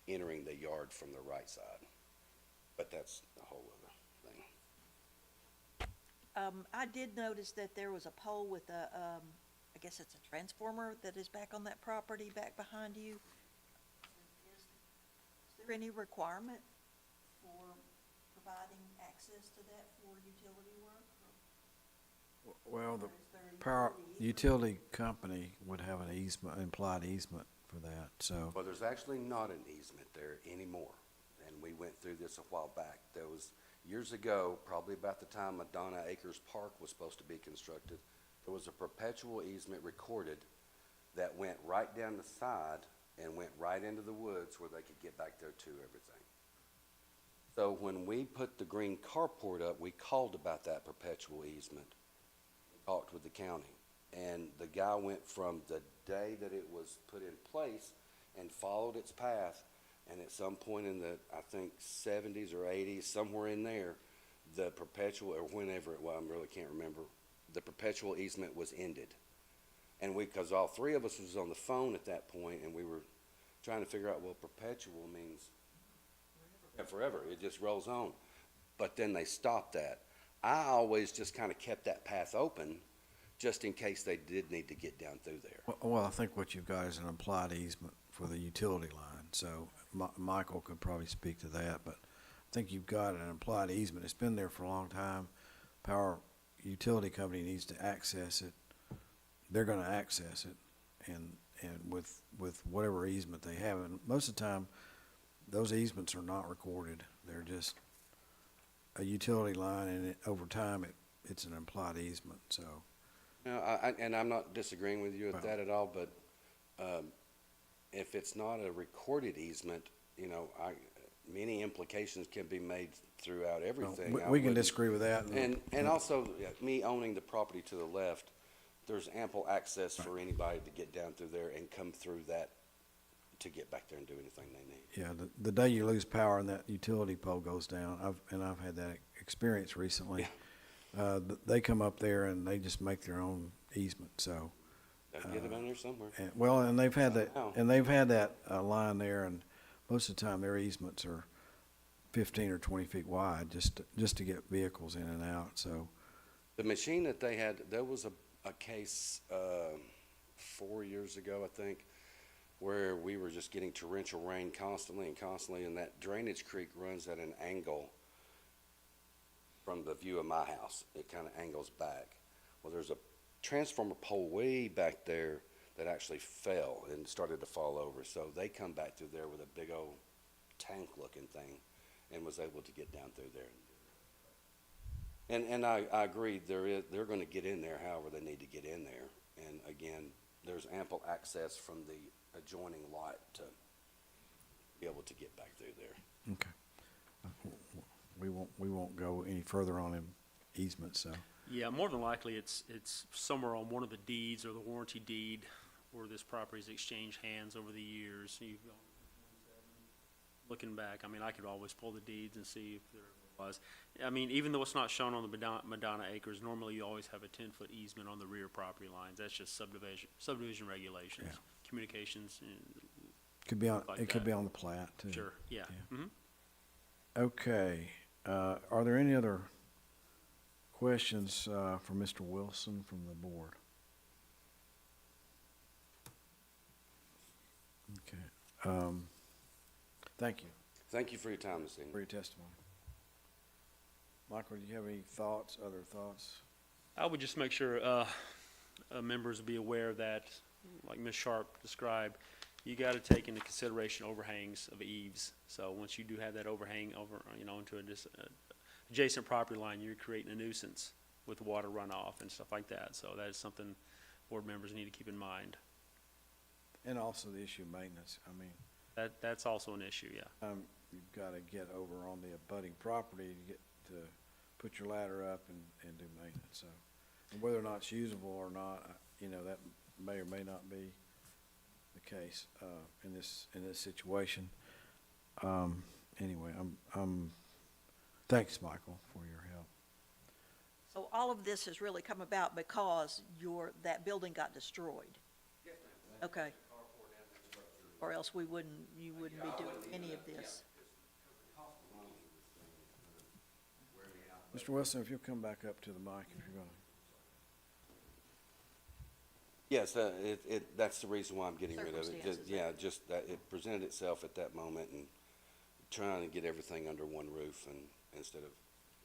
Speaker 7: entering the yard from the right side. But that's a whole other thing.
Speaker 4: I did notice that there was a pole with I guess it's a transformer that is back on that property, back behind you. Is there any requirement for providing access to that for utility work?
Speaker 1: Well, the
Speaker 4: Or is there a
Speaker 1: utility company would have an easement, implied easement for that, so.
Speaker 7: Well, there's actually not an easement there anymore, and we went through this a while back. There was, years ago, probably about the time Madonna Acres Park was supposed to be constructed, there was a perpetual easement recorded that went right down the side and went right into the woods where they could get back there to everything. So when we put the green carport up, we called about that perpetual easement, talked with the county. And the guy went from the day that it was put in place and followed its path, and at some point in the, I think, 70s or 80s, somewhere in there, the perpetual, or whenever it was, I really can't remember, the perpetual easement was ended. And because all three of us was on the phone at that point, and we were trying to figure out, well, perpetual means forever. It just rolls on. But then they stopped that. I always just kind of kept that path open, just in case they did need to get down through there.
Speaker 1: Well, I think what you've got is an implied easement for the utility line, so Michael could probably speak to that, but I think you've got an implied easement. It's been there for a long time. Power utility company needs to access it. They're gonna access it, and with whatever easement they have, and most of the time, those easements are not recorded. They're just a utility line, and over time, it's an implied easement, so.
Speaker 7: No, and I'm not disagreeing with you at that at all, but if it's not a recorded easement, many implications can be made throughout everything.
Speaker 1: We
Speaker 7: I
Speaker 1: can
Speaker 7: wouldn't-
Speaker 1: disagree with that.
Speaker 7: And also, me owning the property to the left, there's ample access for anybody to get down through there and come through that to get back there and do anything they need.
Speaker 1: Yeah, the day you lose power and that utility pole goes down, I've had that experience recently. They come up there and they just make their own easement, so.
Speaker 7: Gotta get them in there somewhere.
Speaker 1: And they've had that,
Speaker 7: Somehow.
Speaker 1: line there, and most of the time their easements are 15 or 20 feet wide, just to get vehicles in and out, so.
Speaker 7: The machine that they had, there was a case 4 years ago, I think, where we were just getting torrential rain constantly, and that drainage creek runs at an angle from the view of my house. It kind of angles back. Well, there's a transformer pole way back there that actually fell and started to fall over. So they come back through there with a big old tank-looking thing and was able to get down through there. And I agree, they're going to get in there however they need to get in there. And again, there's ample access from the adjoining lot to be able to get back through there.
Speaker 1: Okay. We won't go any further on an easement, so.
Speaker 5: Yeah, more than likely, it's somewhere on one of the deeds or the warranty deed where this property's exchanged hands over the years. Looking back, I mean, I could always pull the deeds and see if there was. I mean, even though it's not shown on the Madonna Acres, normally you always have a 10-foot easement on the rear property lines. That's just subdivision regulations,
Speaker 1: Yeah.
Speaker 5: communications, and
Speaker 1: Could be on,
Speaker 5: Like
Speaker 1: it could
Speaker 5: that.
Speaker 1: be on the plat, too.
Speaker 5: sure, yeah.
Speaker 1: Yeah.
Speaker 5: Mhm.
Speaker 1: Okay, are there any other questions, for Mr. Wilson from the board? Okay, thank you
Speaker 7: Thank you for your time this evening.
Speaker 1: for your testimony. Michael, do you have any thoughts, other thoughts?
Speaker 5: I would just make sure members be aware that, like Ms. Sharp described, you got to take into consideration overhangs of eaves. So once you do have that overhang over, into a adjacent property line, you're creating a nuisance with water runoff and stuff like that. So that is something board members need to keep in mind.
Speaker 1: And also the issue of maintenance. I mean,
Speaker 5: That's also an issue, yeah.
Speaker 1: you've got to get over on the abutting property to get to put your ladder up and do maintenance, so. And whether or not it's usable or not, that may or may not be the case, in this situation. Anyway, thanks, Michael, for your help.
Speaker 4: So all of this has really come about because that building got destroyed? Okay. Or else you wouldn't be doing any of this.
Speaker 1: Mr. Wilson, if you'll come back up to the mic if you're gonna.
Speaker 7: Yes, that's the reason why I'm getting rid of it.
Speaker 4: Circumstances.
Speaker 7: Yeah, just that it presented itself at that moment and trying to get everything under one roof and instead of,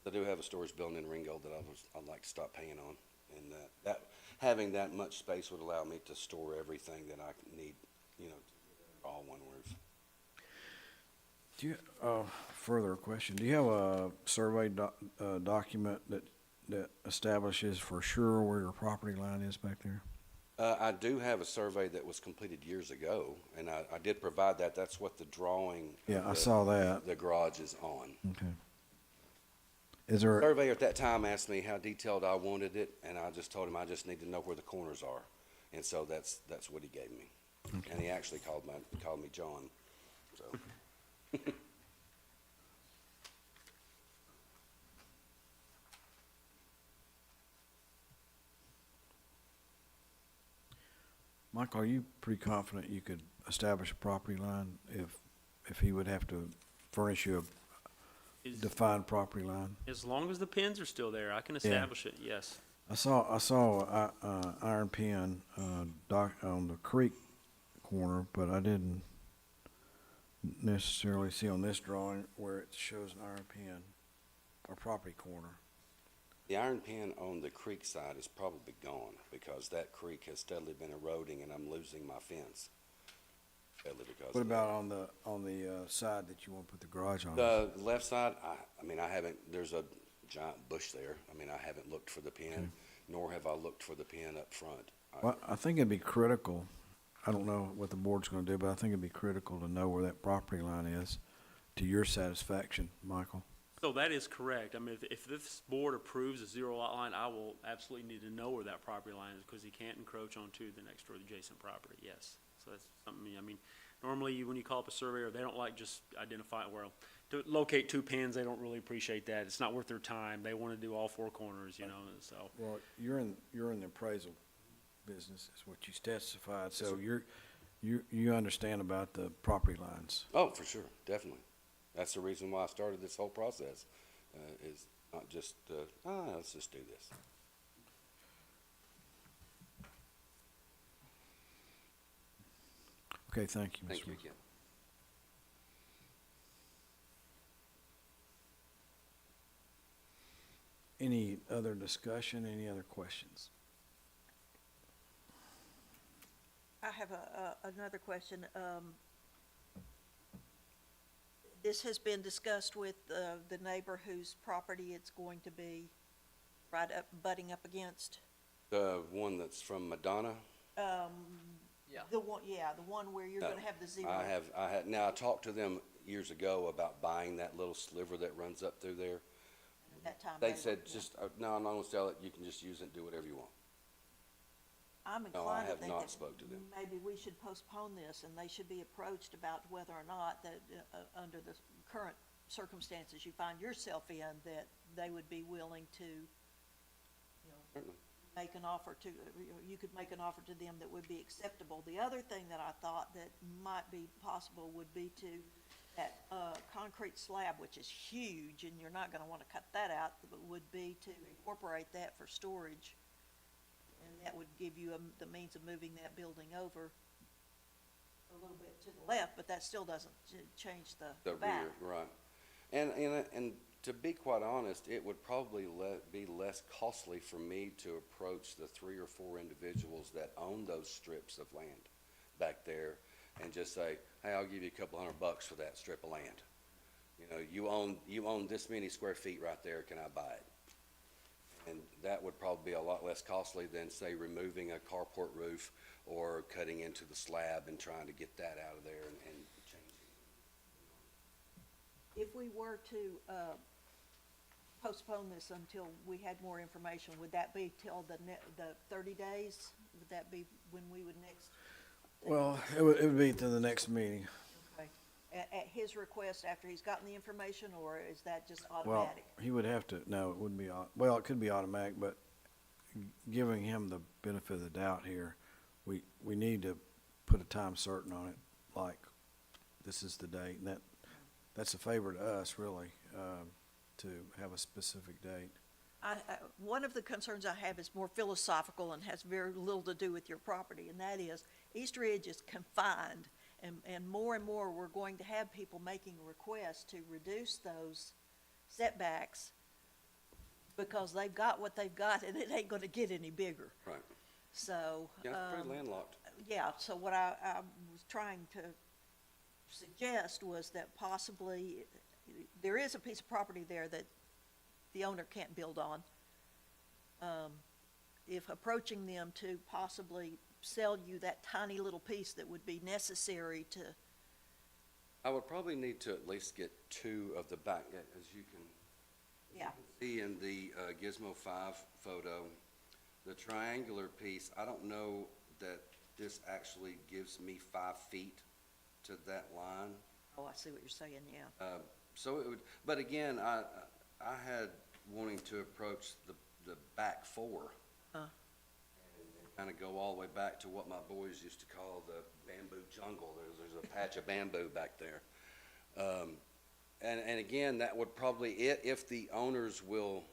Speaker 7: I do have a storage building in Ringgold that I'd like to stop paying on. And that having that much space would allow me to store everything that I need, all one roof.
Speaker 1: Do you, further question, do you have a survey document that establishes for sure where your property line is back there?
Speaker 7: I do have a survey that was completed years ago, and I did provide that. That's what the drawing.
Speaker 1: Yeah, I
Speaker 7: of
Speaker 1: saw that.
Speaker 7: the garage is on.
Speaker 1: Okay. Is there,
Speaker 7: Surveyor at that time asked me how detailed I wanted it, and I just told him I just need to know where the corners are. And so that's what he gave me. And he actually called me John, so.
Speaker 1: Michael, are you pretty confident you could establish a property line if he would have to furnish you a
Speaker 5: Is-
Speaker 1: defined property line?
Speaker 5: As long as the pins are still there, I can establish it, yes.
Speaker 1: I saw iron pin on the creek corner, but I didn't necessarily see on this drawing where it shows an iron pin or property corner.
Speaker 7: The iron pin on the creek side is probably gone because that creek has steadily been eroding and I'm losing my fence. Steadily because
Speaker 1: What
Speaker 7: of that.
Speaker 1: about on the side that you want to put the garage on?
Speaker 7: The left side, I haven't, there's a giant bush there. I haven't looked for the pin, nor have I looked for the pin up front.
Speaker 1: Well, I think it'd be critical, I don't know what the board's gonna do, but I think it'd be critical to know where that property line is to your satisfaction, Michael.
Speaker 5: So that is correct. I mean, if this board approves a zero lot line, I will absolutely need to know where that property line is because he can't encroach onto the next door adjacent property, yes. So that's something, normally when you call up a surveyor, they don't like just identify, to locate two pins, they don't really appreciate that. It's not worth their time. They want to do all four corners, so.
Speaker 1: Well, you're in the appraisal business, is what you testified, so you understand about the property lines.
Speaker 7: Oh, for sure, definitely. That's the reason why I started this whole process, is not just, let's just do this.
Speaker 1: Okay, thank you, Mr.
Speaker 7: Thank you
Speaker 1: Wilson.
Speaker 7: again.
Speaker 1: Any other discussion, any other questions?
Speaker 4: I have another question. This has been discussed with the neighbor whose property it's going to be right up, butting up against?
Speaker 7: The one that's from Madonna?
Speaker 2: Yeah.
Speaker 4: The one where you're
Speaker 7: No,
Speaker 4: gonna have the zero.
Speaker 7: I talked to them years ago about buying that little sliver that runs up through there.
Speaker 4: At that time.
Speaker 7: They
Speaker 4: were-
Speaker 7: said,
Speaker 4: yeah.
Speaker 7: just, no, I'm not gonna sell it, you can just use it and do whatever you want.
Speaker 4: I'm
Speaker 7: No, I
Speaker 4: inclined to
Speaker 7: have
Speaker 4: think
Speaker 7: not
Speaker 4: that
Speaker 7: spoke to them.
Speaker 4: maybe we should postpone this, and they should be approached about whether or not that, under the current circumstances you find yourself in, that they would be willing to, you know,
Speaker 7: Certainly.
Speaker 4: make an offer to, you could make an offer to them that would be acceptable. The other thing that I thought that might be possible would be to, that, concrete slab, which is huge, and you're not gonna wanna cut that out, but would be to incorporate that for storage. And that would give you the means of moving that building over a little bit to the left, but that still doesn't change
Speaker 7: The
Speaker 4: the back.
Speaker 7: rear, right. And to be quite honest, it would probably be less costly for me to approach the 3 or 4 individuals that own those strips of land back there and just say, hey, I'll give you a couple $100 for that strip of land. You know, you own this many square feet right there, can I buy it? And that would probably be a lot less costly than, say, removing a carport roof or cutting into the slab and trying to get that out of there and changing.
Speaker 4: If we were to postpone this until we had more information, would that be till the 30 days? Would that be when we would next?
Speaker 1: Well, it would be to the next meeting.
Speaker 4: Okay. At his request after he's gotten the information, or is that just
Speaker 1: Well,
Speaker 4: automatic?
Speaker 1: he would have to, no, it wouldn't be, well, it could be automatic, but giving him the benefit of the doubt here, we need to put a time certain on it, like, this is the date, and that's a favor to us, really, to have a specific date.
Speaker 4: One of the concerns I have is more philosophical and has very little to do with your property, and that is East Ridge is confined, and more we're going to have people making requests to reduce those setbacks because they've got what they've got and it ain't gonna get any bigger.
Speaker 7: Right.
Speaker 4: So,
Speaker 7: Yeah, it's pretty landlocked.
Speaker 4: yeah, so what I was trying to suggest was that possibly there is a piece of property there that the owner can't build on. If approaching them to possibly sell you that tiny little piece that would be necessary to,
Speaker 7: I would probably need to at least get 2 of the back, as you can
Speaker 4: yeah,
Speaker 7: see in the Gizmo 5 photo, the triangular piece, I don't know that this actually gives me 5 feet to that line.
Speaker 4: oh, I see what you're saying, yeah.
Speaker 7: So it would, but again, I had wanting to approach the back 4.
Speaker 4: Huh.
Speaker 7: And kind of go all the way back to what my boys used to call the bamboo jungle. There's a patch of bamboo back there. And again, that would probably, if the owners will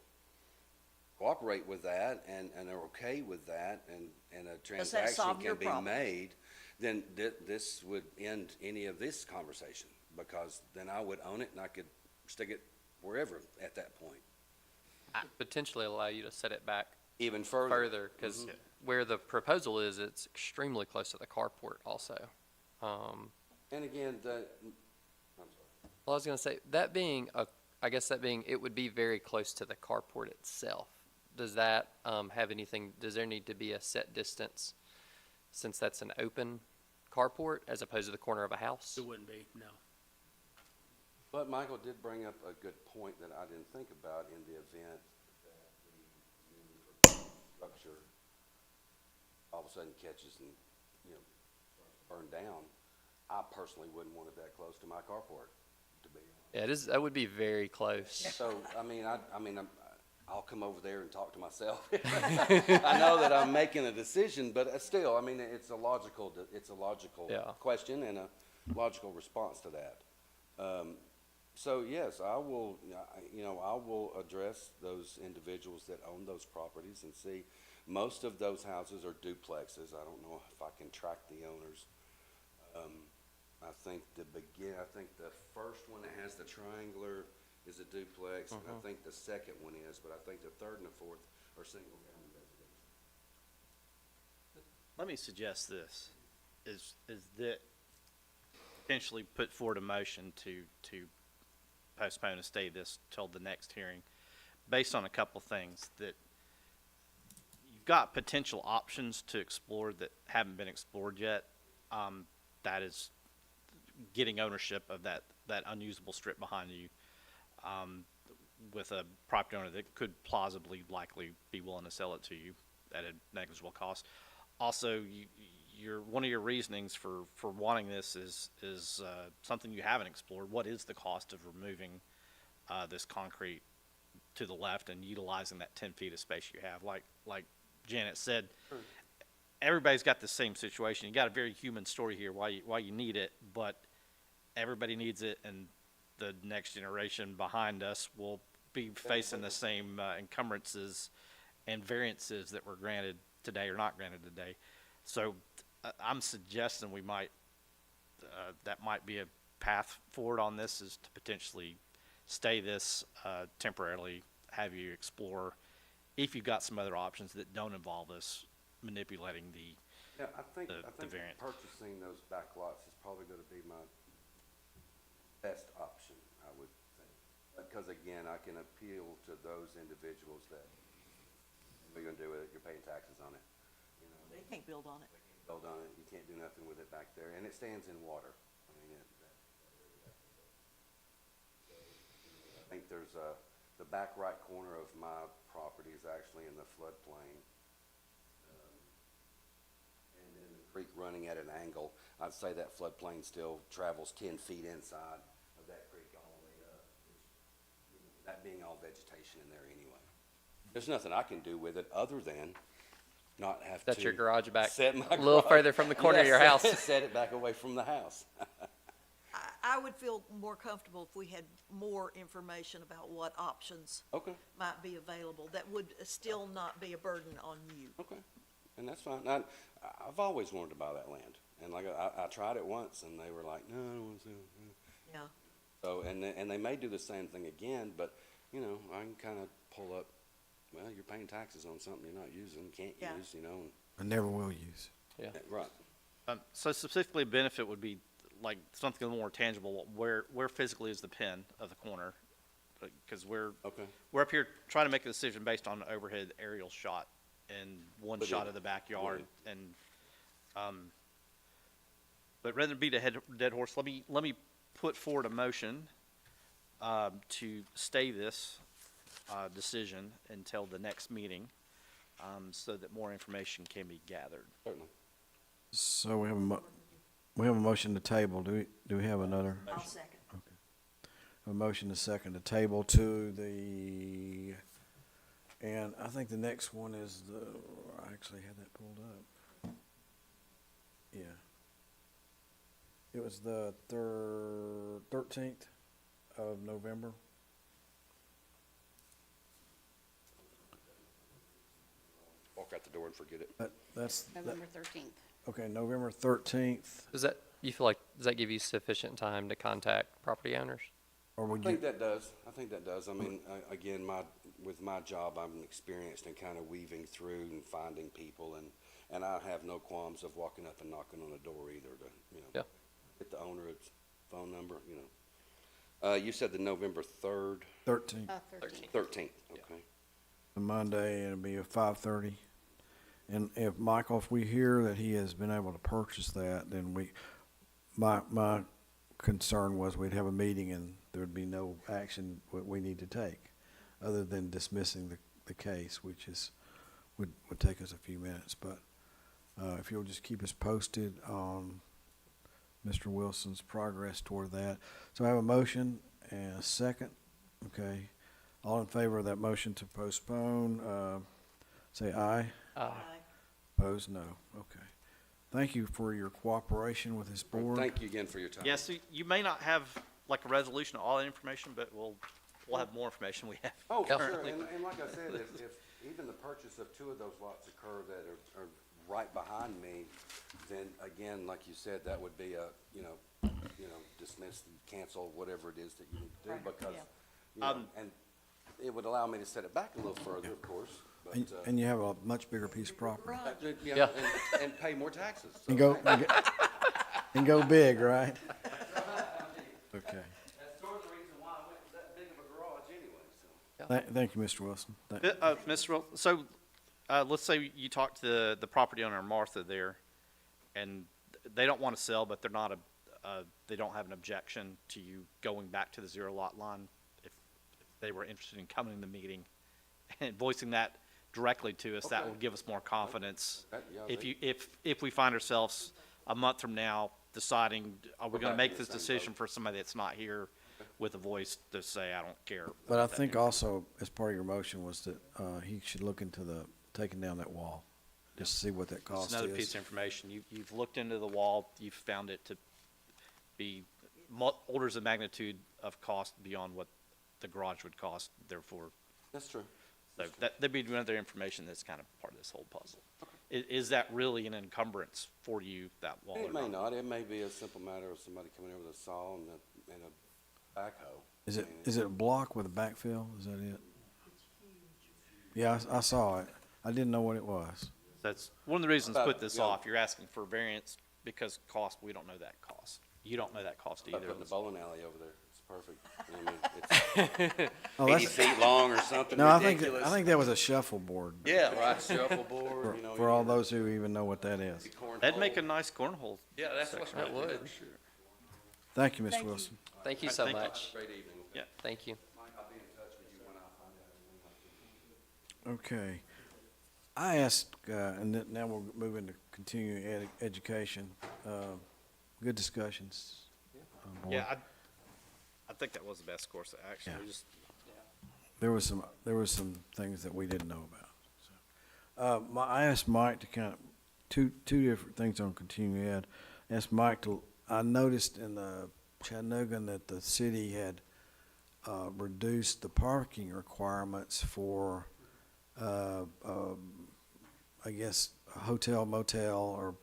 Speaker 7: cooperate with that and are okay with that and a
Speaker 4: that
Speaker 7: transaction
Speaker 4: solve your
Speaker 7: can be
Speaker 4: problem?
Speaker 7: made, then this would end any of this conversation, because then I would own it and I could stick it wherever at that point.
Speaker 2: Potentially allow you to set it back
Speaker 7: Even further.
Speaker 2: further, because where the proposal is, it's extremely close to the carport also.
Speaker 7: And again, I'm sorry.
Speaker 2: Well, I was gonna say, it would be very close to the carport itself. Does that, does there need to be a set distance, since that's an open carport as opposed to the corner of a house?
Speaker 5: It wouldn't be, no.
Speaker 7: But Michael did bring up a good point that I didn't think about in the event that the new structure all of a sudden catches and, starts to burn down. I personally wouldn't want it that close to my carport, to be honest.
Speaker 2: Yeah, that would be very close.
Speaker 7: So, I'll come over there and talk to myself. I know that I'm making a decision, but still, it's a logical
Speaker 2: Yeah.
Speaker 7: question and a logical response to that. So yes, I will, I will address those individuals that own those properties and see. Most of those houses are duplexes. I don't know if I can track the owners. I think the first one that has the triangular is a duplex, and I think the second one is, but I think the third and the fourth are single-family residential.
Speaker 6: Let me suggest this, is that potentially put forward a motion to postpone and stay this till the next hearing, based on a couple things, that you've got potential options to explore that haven't been explored yet. That is getting ownership of that unusable strip behind you, with a property owner that could plausibly likely be willing to sell it to you at a negligible cost. Also, one of your reasonings for wanting this is something you haven't explored. What is the cost of removing this concrete to the left and utilizing that 10 feet of space you have? Like Janet said, everybody's got the same situation. You got a very human story here why you need it, but everybody needs it, and the next generation behind us will be facing the same encumbrances and variances that were granted today or not granted today. So I'm suggesting we might, that might be a path forward on this, is to potentially stay this temporarily, have you explore if you've got some other options that don't involve us manipulating the
Speaker 7: Yeah, I think
Speaker 6: variant.
Speaker 7: purchasing those back lots is probably gonna be my best option, I would think. Because again, I can appeal to those individuals that, what are you gonna do with it? You're paying taxes on it. You know,
Speaker 4: They can't build on it.
Speaker 7: build on it, you can't do nothing with it back there, and it stands in water. I mean, I think there's the back right corner of my property is actually in the floodplain. And then the creek running at an angle, I'd say that floodplain still travels 10 feet inside of that creek all the way up. That being all vegetation in there anyway. There's nothing I can do with it other than not have to.
Speaker 2: That's your garage back
Speaker 7: set my
Speaker 2: a little
Speaker 7: garage-
Speaker 2: further from the corner of your
Speaker 7: Yes,
Speaker 2: house.
Speaker 7: set it back away from the house.
Speaker 4: I would feel more comfortable if we had more information about what options
Speaker 7: Okay,
Speaker 4: might be available that would still not be a burden on you.
Speaker 7: okay, and that's fine. I've always wanted to buy that land, and like, I tried it once, and they were like, no, I don't want to sell it.
Speaker 4: Yeah,
Speaker 7: So, and they may do the same thing again, but, you know, I can kind of pull up, well, you're paying taxes on something you're not using, can't
Speaker 4: Yeah.
Speaker 7: use, you know,
Speaker 1: I never will use.
Speaker 7: right.
Speaker 6: So specifically, a benefit would be like something more tangible. Where physically is the pin of the corner? Because we're
Speaker 7: Okay,
Speaker 6: up here trying to make a decision based on an overhead aerial shot and one
Speaker 7: But
Speaker 6: shot
Speaker 7: it-
Speaker 6: of the backyard.
Speaker 7: right.
Speaker 6: And but rather than beat a dead horse, let me put forward a motion to stay this decision until the next meeting, so that more information can be gathered.
Speaker 7: certainly.
Speaker 1: So we have a motion to table. Do we have another?
Speaker 4: I'll second.
Speaker 1: A motion to second to table to the, and I think the next one is I actually had that pulled up. Yeah. It was the 13th of November.
Speaker 7: Walk out the door and forget it.
Speaker 1: That's,
Speaker 3: November 13th.
Speaker 1: okay, November 13th,
Speaker 2: Does that give you sufficient time to contact property owners?
Speaker 1: or
Speaker 7: I
Speaker 1: would you,
Speaker 7: think that does. I mean, again, with my job, I'm experienced in kind of weaving through and finding people, and I have no qualms of walking up and knocking on a door either to, you know,
Speaker 2: Yeah.
Speaker 7: get the owner's phone number, you know. You said the November 3rd,
Speaker 1: 13th,
Speaker 7: 13th, okay.
Speaker 1: the Monday, and it'll be at 5:30. And if, Michael, if we hear that he has been able to purchase that, then my concern was we'd have a meeting and there'd be no action we need to take, other than dismissing the case, which would take us a few minutes. But if you'll just keep us posted on Mr. Wilson's progress toward that. So I have a motion and a second. Okay. All in favor of that motion to postpone, say aye.
Speaker 2: Uh,
Speaker 1: Opposed, no. Okay. Thank you for your cooperation with this board.
Speaker 7: Thank you again for your time.
Speaker 6: Yeah, so you may not have like a resolution of all that information, but we'll have more information we have.
Speaker 7: Oh,
Speaker 2: Yeah.
Speaker 7: sure, and like I said, if even the purchase of two of those lots occur that are right behind me, then again, like you said, that would be a, dismiss, cancel, whatever it is that you need to do,
Speaker 4: Right,
Speaker 7: because,
Speaker 4: yeah.
Speaker 7: and it would allow me to set it back a little further, of course, but,
Speaker 1: And you have a much bigger piece of property.
Speaker 2: Yeah.
Speaker 7: and pay more taxes. so-
Speaker 1: And go big, right? Okay.
Speaker 7: That's sort of the reason why I went with that big of a garage anyway, so.
Speaker 1: Thank you, Mr. Wilson.
Speaker 6: Mr. Wilson, so, let's say you talk to the property owner, Martha, there, and they don't want to sell, but they're not they don't have an objection to you going back to the zero lot line. If they were interested in coming to the meeting and voicing that directly to us, that
Speaker 7: Okay.
Speaker 6: will give us more confidence.
Speaker 7: Yeah,
Speaker 6: If we find ourselves a month from now deciding, are we
Speaker 7: We're
Speaker 6: gonna
Speaker 7: back
Speaker 6: make
Speaker 7: in the
Speaker 6: this
Speaker 7: same
Speaker 6: decision for somebody that's not here with a voice to say, I don't care.
Speaker 1: But I
Speaker 6: about that
Speaker 1: think
Speaker 6: new-"
Speaker 1: also, as part of your motion, was that he should look into taking down that wall, just to see what that
Speaker 6: It's
Speaker 1: cost
Speaker 6: another piece
Speaker 1: is.
Speaker 6: of information. You've looked into the wall, you've found it to be orders of magnitude of cost beyond what the garage would cost, therefore,
Speaker 7: That's true.
Speaker 6: so that'd be another information that's kind of part of this whole puzzle. Is that really an encumbrance for you, that wall?
Speaker 7: It
Speaker 6: or
Speaker 7: may not, it may be a simple matter of somebody coming over with a saw and a backhoe.
Speaker 1: Is
Speaker 7: I
Speaker 1: it,
Speaker 7: mean,
Speaker 1: is it a block with a backfill? Is that it? Yeah, I saw it. I didn't know what it was.
Speaker 6: That's one of the reasons to
Speaker 7: About,
Speaker 6: put this
Speaker 7: yeah.
Speaker 6: off. You're asking for variance because cost, we don't know that cost. You don't know that cost
Speaker 7: About
Speaker 6: either.
Speaker 7: putting a bowling alley over there, it's perfect. I mean, it's
Speaker 1: Oh,
Speaker 7: 80
Speaker 1: that's,
Speaker 7: feet long or something
Speaker 1: no, I
Speaker 7: ridiculous.
Speaker 1: think that was a shuffleboard.
Speaker 7: Yeah, right, shuffleboard, you know.
Speaker 1: For all those who even know what that is.
Speaker 6: That'd make a nice cornhole.
Speaker 7: Yeah, that's what
Speaker 2: That would.
Speaker 1: Thank you,
Speaker 4: Thank
Speaker 1: Mr.
Speaker 4: you.
Speaker 1: Wilson.
Speaker 2: Thank you so
Speaker 6: Thank you.
Speaker 2: much.
Speaker 7: Great evening.
Speaker 6: Yeah.
Speaker 2: Thank you.
Speaker 7: Mike, I'll be in touch with you when I find out.
Speaker 1: Okay. I asked, and then now we'll move into continuing education. Good discussions. on board.
Speaker 6: Yeah, I think that was the best course of action.
Speaker 1: Yeah.
Speaker 6: We just,
Speaker 1: There was some things that we didn't know about. So, I asked Mike to kind of, two different things on continuing ed. I asked Mike to, I noticed in Chattanooga that the city had, reduced the parking requirements for, I guess, a hotel, motel, or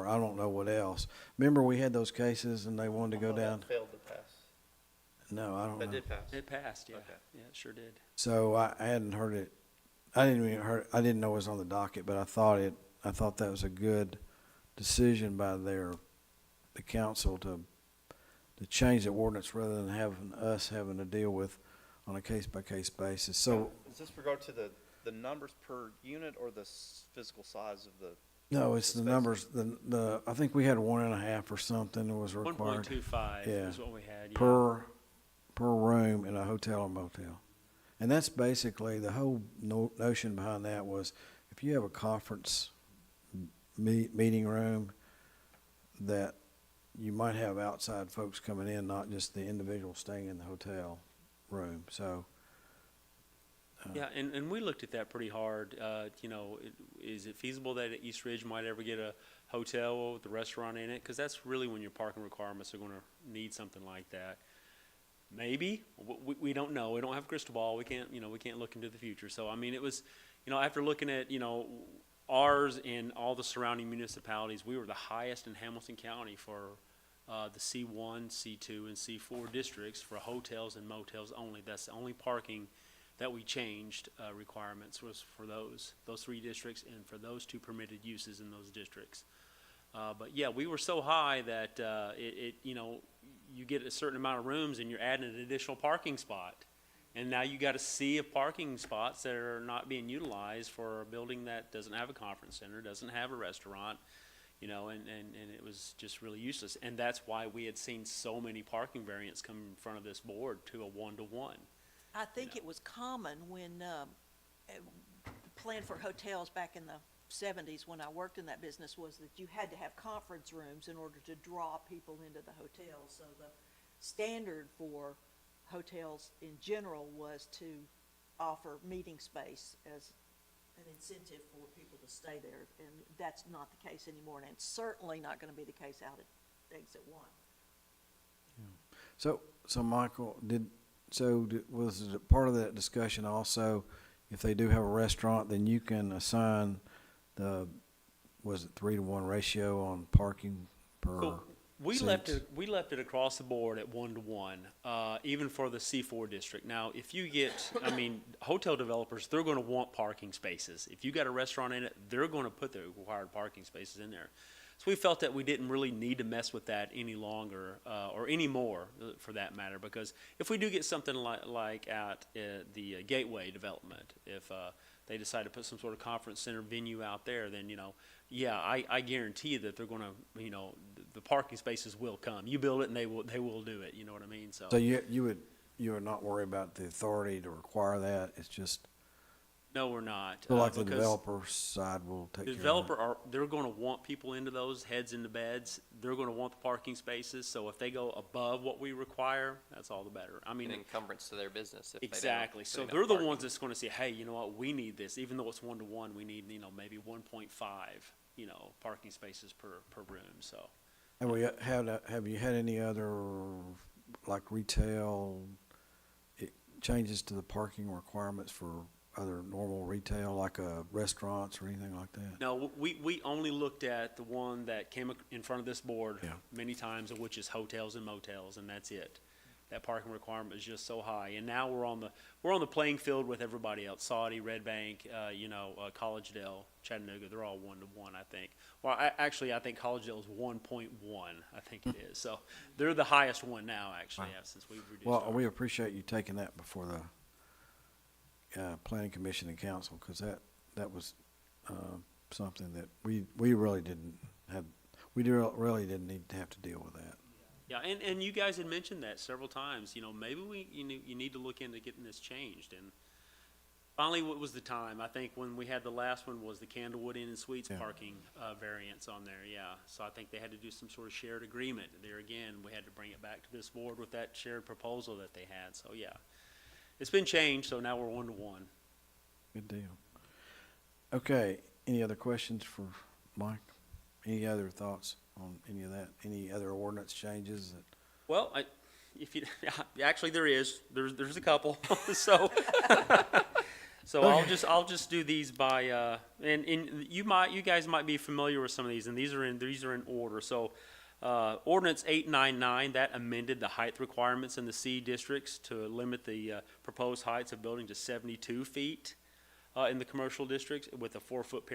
Speaker 1: I don't know what else. Remember we had those cases and they wanted to go down?
Speaker 6: failed to pass.
Speaker 1: No, I don't know.
Speaker 6: That did pass.
Speaker 5: It passed, yeah.
Speaker 6: Okay.
Speaker 5: Yeah, it sure did.
Speaker 1: So I hadn't heard it. I didn't know it was on the docket, but I thought that was a good decision by the council to change the ordinance rather than having to deal with on a case-by-case basis. So,
Speaker 6: Is this regard to the numbers per unit or the physical size of the?
Speaker 1: no, it's the
Speaker 6: space?
Speaker 1: numbers, I think we had 1.5 or something that was required
Speaker 5: 1.25
Speaker 1: Yeah.
Speaker 5: is what we had, yeah.
Speaker 1: per room in a hotel or motel. And that's basically, the whole notion behind that was, if you have a conference meeting room, that you might have outside folks coming in, not just the individual staying in the hotel room, so.
Speaker 5: Yeah, and we looked at that pretty hard. Is it feasible that East Ridge might ever get a hotel with a restaurant in it? Because that's really when your parking requirements are going to need something like that. Maybe. We don't know. We don't have a crystal ball. We can't look into the future. So, I mean, it was, after looking at, ours and all the surrounding municipalities, we were the highest in Hamilton County for the C1, C2, and C4 districts for hotels and motels only. That's the only parking that we changed requirements was for those three districts and for those two permitted uses in those districts. But yeah, we were so high that you get a certain amount of rooms and you're adding an additional parking spot. And now you got a sea of parking spots that are not being utilized for a building that doesn't have a conference center, doesn't have a restaurant, and it was just really useless. And that's why we had seen so many parking variants come in front of this board to a 1-to-1.
Speaker 4: I think it was common when, planned for hotels back in the 70s when I worked in that business, was that you had to have conference rooms in order to draw people into the hotels. So the standard for hotels in general was to offer meeting space as an incentive for people to stay there. And that's not the case anymore, and it's certainly not going to be the case out at Exit 1.
Speaker 1: So So Michael, was it part of that discussion also, if they do have a restaurant, then you can assign was it 3-to-1 ratio on parking per?
Speaker 5: Cool. We
Speaker 1: seats?
Speaker 5: left it across the board at 1-to-1, even for the C4 district. Now, if you get, I mean, hotel developers, they're gonna want parking spaces. If you got a restaurant in it, they're gonna put the required parking spaces in there. So we felt that we didn't really need to mess with that any longer, or anymore, for that matter, because if we do get something like at the Gateway development, if they decide to put some sort of conference center venue out there, then, yeah, I guarantee that they're gonna, the parking spaces will come. You build it and they will do it, you know what I mean?
Speaker 1: So you would not worry about the authority to require that, it's just,
Speaker 5: No, we're not.
Speaker 1: feel like the
Speaker 5: because
Speaker 1: developer side will take
Speaker 5: The
Speaker 1: care of it?
Speaker 5: developer they're gonna want people into those, heads into beds. They're gonna want the parking spaces, so if they go above what we require, that's all the better. I mean,
Speaker 2: An encumbrance to their business if they don't
Speaker 5: exactly.
Speaker 2: put
Speaker 5: So
Speaker 2: enough
Speaker 5: they're the
Speaker 2: parking.
Speaker 5: ones that's gonna say, hey, you know what, we need this. Even though it's 1-to-1, we need, maybe 1.5, parking spaces per room, so.
Speaker 1: Have you had any other, like retail, changes to the parking requirements for other normal retail, like restaurants or anything like that?
Speaker 5: No, we only looked at the one that came in front of this board
Speaker 1: Yeah.
Speaker 5: many times, which is hotels and motels, and that's it. That parking requirement is just so high, and now we're on the playing field with everybody else. Saudi, Red Bank, Collegedale, Chattanooga, they're all 1-to-1, I think. Well, I think Collegedale is 1.1, I think it is. So they're the highest one now, actually, yeah, since we've reduced
Speaker 1: Well,
Speaker 5: ours.
Speaker 1: we appreciate you taking that before the planning commission and council, because that was something that we really didn't really didn't need to have to deal with that.
Speaker 5: Yeah, and you guys had mentioned that several times, maybe you need to look into getting this changed, and finally, what was the time? I think when we had the last one was the Candlewood Inn and Suites
Speaker 1: Yeah.
Speaker 5: parking, variance on there, yeah. So I think they had to do some sort of shared agreement. There again, we had to bring it back to this board with that shared proposal that they had, so yeah. It's been changed, so now we're 1-to-1.
Speaker 1: Good deal. Okay, any other questions for Mike? Any other thoughts on any of that? Any other ordinance changes that?
Speaker 5: Well, actually there is, there's a couple, so. So I'll just do these by, and you guys might be familiar with some of these, and these are in order. So, ordinance 899, that amended the height requirements in the C districts to limit the, proposed heights of building to 72 feet, in the commercial districts with a 4-foot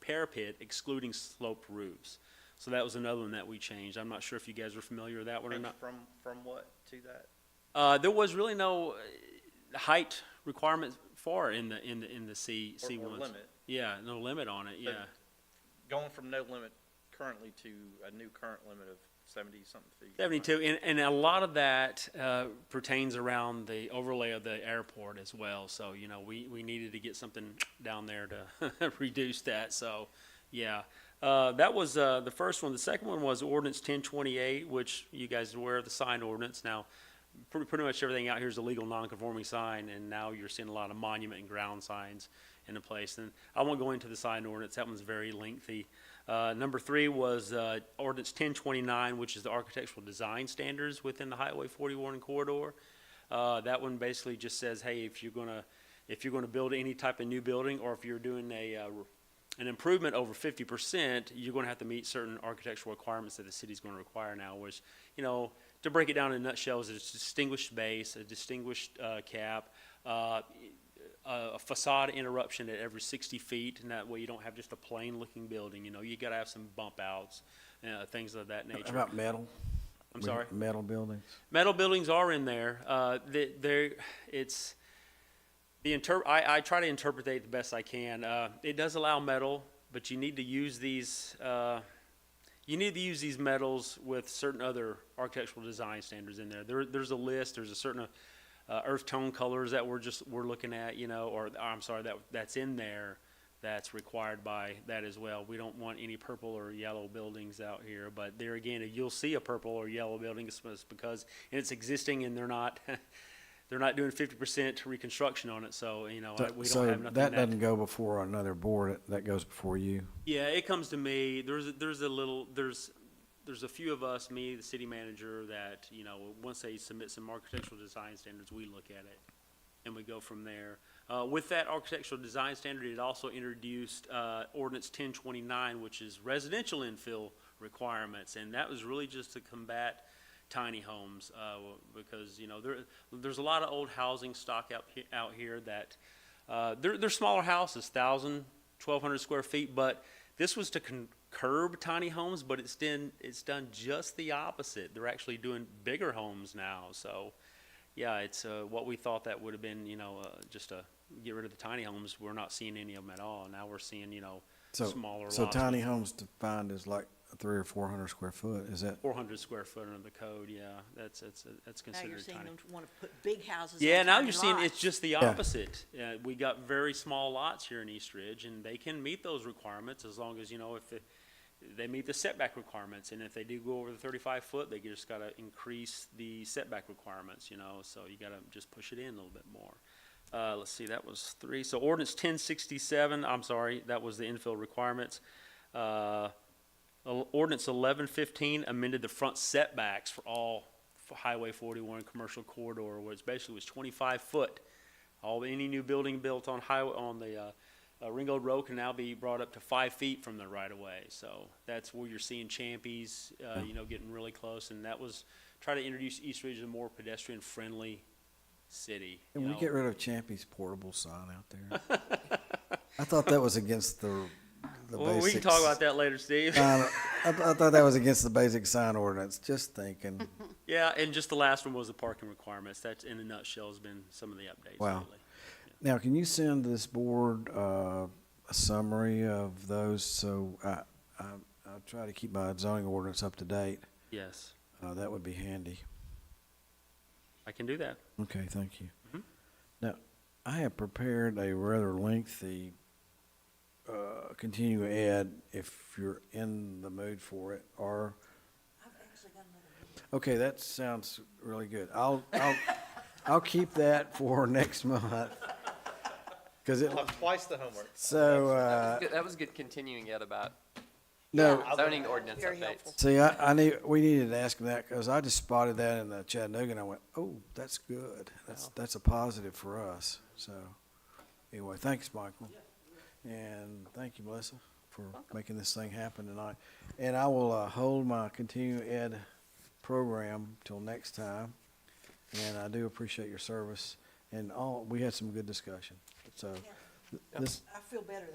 Speaker 5: parapet excluding sloped roofs. So that was another one that we changed. I'm not sure if you guys are familiar with that one or not.
Speaker 6: From what to that?
Speaker 5: There was really no height requirement for it in the C
Speaker 6: Or
Speaker 5: ones.
Speaker 6: limit?
Speaker 5: Yeah, no limit on it, yeah.
Speaker 6: Going from no limit currently to a new current limit of 70-something feet?
Speaker 5: 72, and a lot of that pertains around the overlay of the airport as well. So, we needed to get something down there to reduce that, so, yeah. That was the first one. The second one was ordinance 1028, which you guys are aware of the sign ordinance. Now, pretty much everything out here is a legal non-conforming sign, and now you're seeing a lot of monument and ground signs in place. And I won't go into the sign ordinance. That one's very lengthy. Number 3 was ordinance 1029, which is the architectural design standards within the Highway 41 corridor. That one basically just says, hey, if you're gonna build any type of new building, or if you're doing an improvement over 50%, you're going to have to meet certain architectural requirements that the city's going to require now, which, to break it down in a nutshell, is a distinguished base, a distinguished cap, a facade interruption at every 60 feet, and that way you don't have just a plain-looking building. You got to have some bump outs, things of that
Speaker 1: How
Speaker 5: nature.
Speaker 1: about metal?
Speaker 5: I'm sorry?
Speaker 1: Metal buildings?
Speaker 5: Metal buildings are in there. I try to interpret it the best I can. It does allow metal, but you need to use these metals with certain other architectural design standards in there. There's a list. There's a certain earth tone colors that we're looking at, that's in there. That's required by that as well. We don't want any purple or yellow buildings out here, but there again, you'll see a purple or yellow building, it's because it's existing and they're not doing 50% reconstruction on it, so, we don't have nothing.
Speaker 1: That doesn't go before another board, that goes before you?
Speaker 5: Yeah, it comes to me. there's a few of us, me, the city manager, that, once they submit some architectural design standards, we look at it, and we go from there. With that architectural design standard, it also introduced ordinance 1029, which is residential infill requirements, and that was really just to combat tiny homes, because, there's a lot of old housing stock out here that, they're smaller houses, 1,000, 1,200 square feet, but this was to curb tiny homes, but it's done just the opposite. They're actually doing bigger homes now, so, yeah, it's, what we thought that would have been, just to get rid of the tiny homes, we're not seeing any of them at all. Now we're seeing, smaller lots.
Speaker 1: So tiny homes defined as like 300 or 400 square foot, is that?
Speaker 5: 400 square foot under the code, yeah, that's
Speaker 4: Now
Speaker 5: considered
Speaker 4: you're seeing
Speaker 5: tiny.
Speaker 4: them want to put big houses
Speaker 5: Yeah,
Speaker 4: on
Speaker 5: now
Speaker 4: tiny
Speaker 5: you're seeing it's
Speaker 4: lots.
Speaker 5: just the opposite. We got very small lots here in East Ridge, and they can meet those requirements as long as, if they meet the setback requirements. And if they do go over the 35 foot, they just gotta increase the setback requirements, so you gotta just push it in a little bit more. Let's see, that was 3. So ordinance 1067, I'm sorry, that was the infill requirements. Ordinance 1115 amended the front setbacks for all Highway 41 commercial corridor, which basically was 25 foot. Any new building built on the Ringgold Road can now be brought up to 5 feet from the right of way. So that's where you're seeing Champy's, getting really close. And that was try to introduce East Ridge as a more pedestrian friendly city.
Speaker 1: Can we get rid of Champy's portable sign out there? I thought that was against the
Speaker 5: Well,
Speaker 1: basics.
Speaker 5: we can talk about that later, Steve.
Speaker 1: I thought that was against the basic sign ordinance, just thinking.
Speaker 5: Yeah, and just the last one was the parking requirements. That, in a nutshell, has been some of the updates
Speaker 1: Wow.
Speaker 5: lately.
Speaker 1: Now, can you send this board a summary of those, so I'll try to keep my zoning ordinance up to date.
Speaker 5: Yes,
Speaker 1: That would be handy.
Speaker 5: I can do that.
Speaker 1: Okay, thank you.
Speaker 5: Mhm.
Speaker 1: Now, I have prepared a rather lengthy continue ed, if you're in the mood for it, or,
Speaker 4: I've actually got another one.
Speaker 1: okay, that sounds really good. I'll keep that for next month. Cause it,
Speaker 8: Twice the homework.
Speaker 1: so,
Speaker 2: That was good continuing yet about
Speaker 1: no,
Speaker 2: zoning ordinance
Speaker 4: Very
Speaker 2: updates.
Speaker 4: helpful.
Speaker 1: see, we needed to ask him that, cause I just spotted that in the Chattanooga and I went, oh, that's good. That's a positive for us, so, anyway, thanks, Michael. And thank you, Melissa, for making this thing happen tonight. And I will, hold my continue ed program till next time. And I do appreciate your service and we had some good discussion, so. This,
Speaker 4: I feel better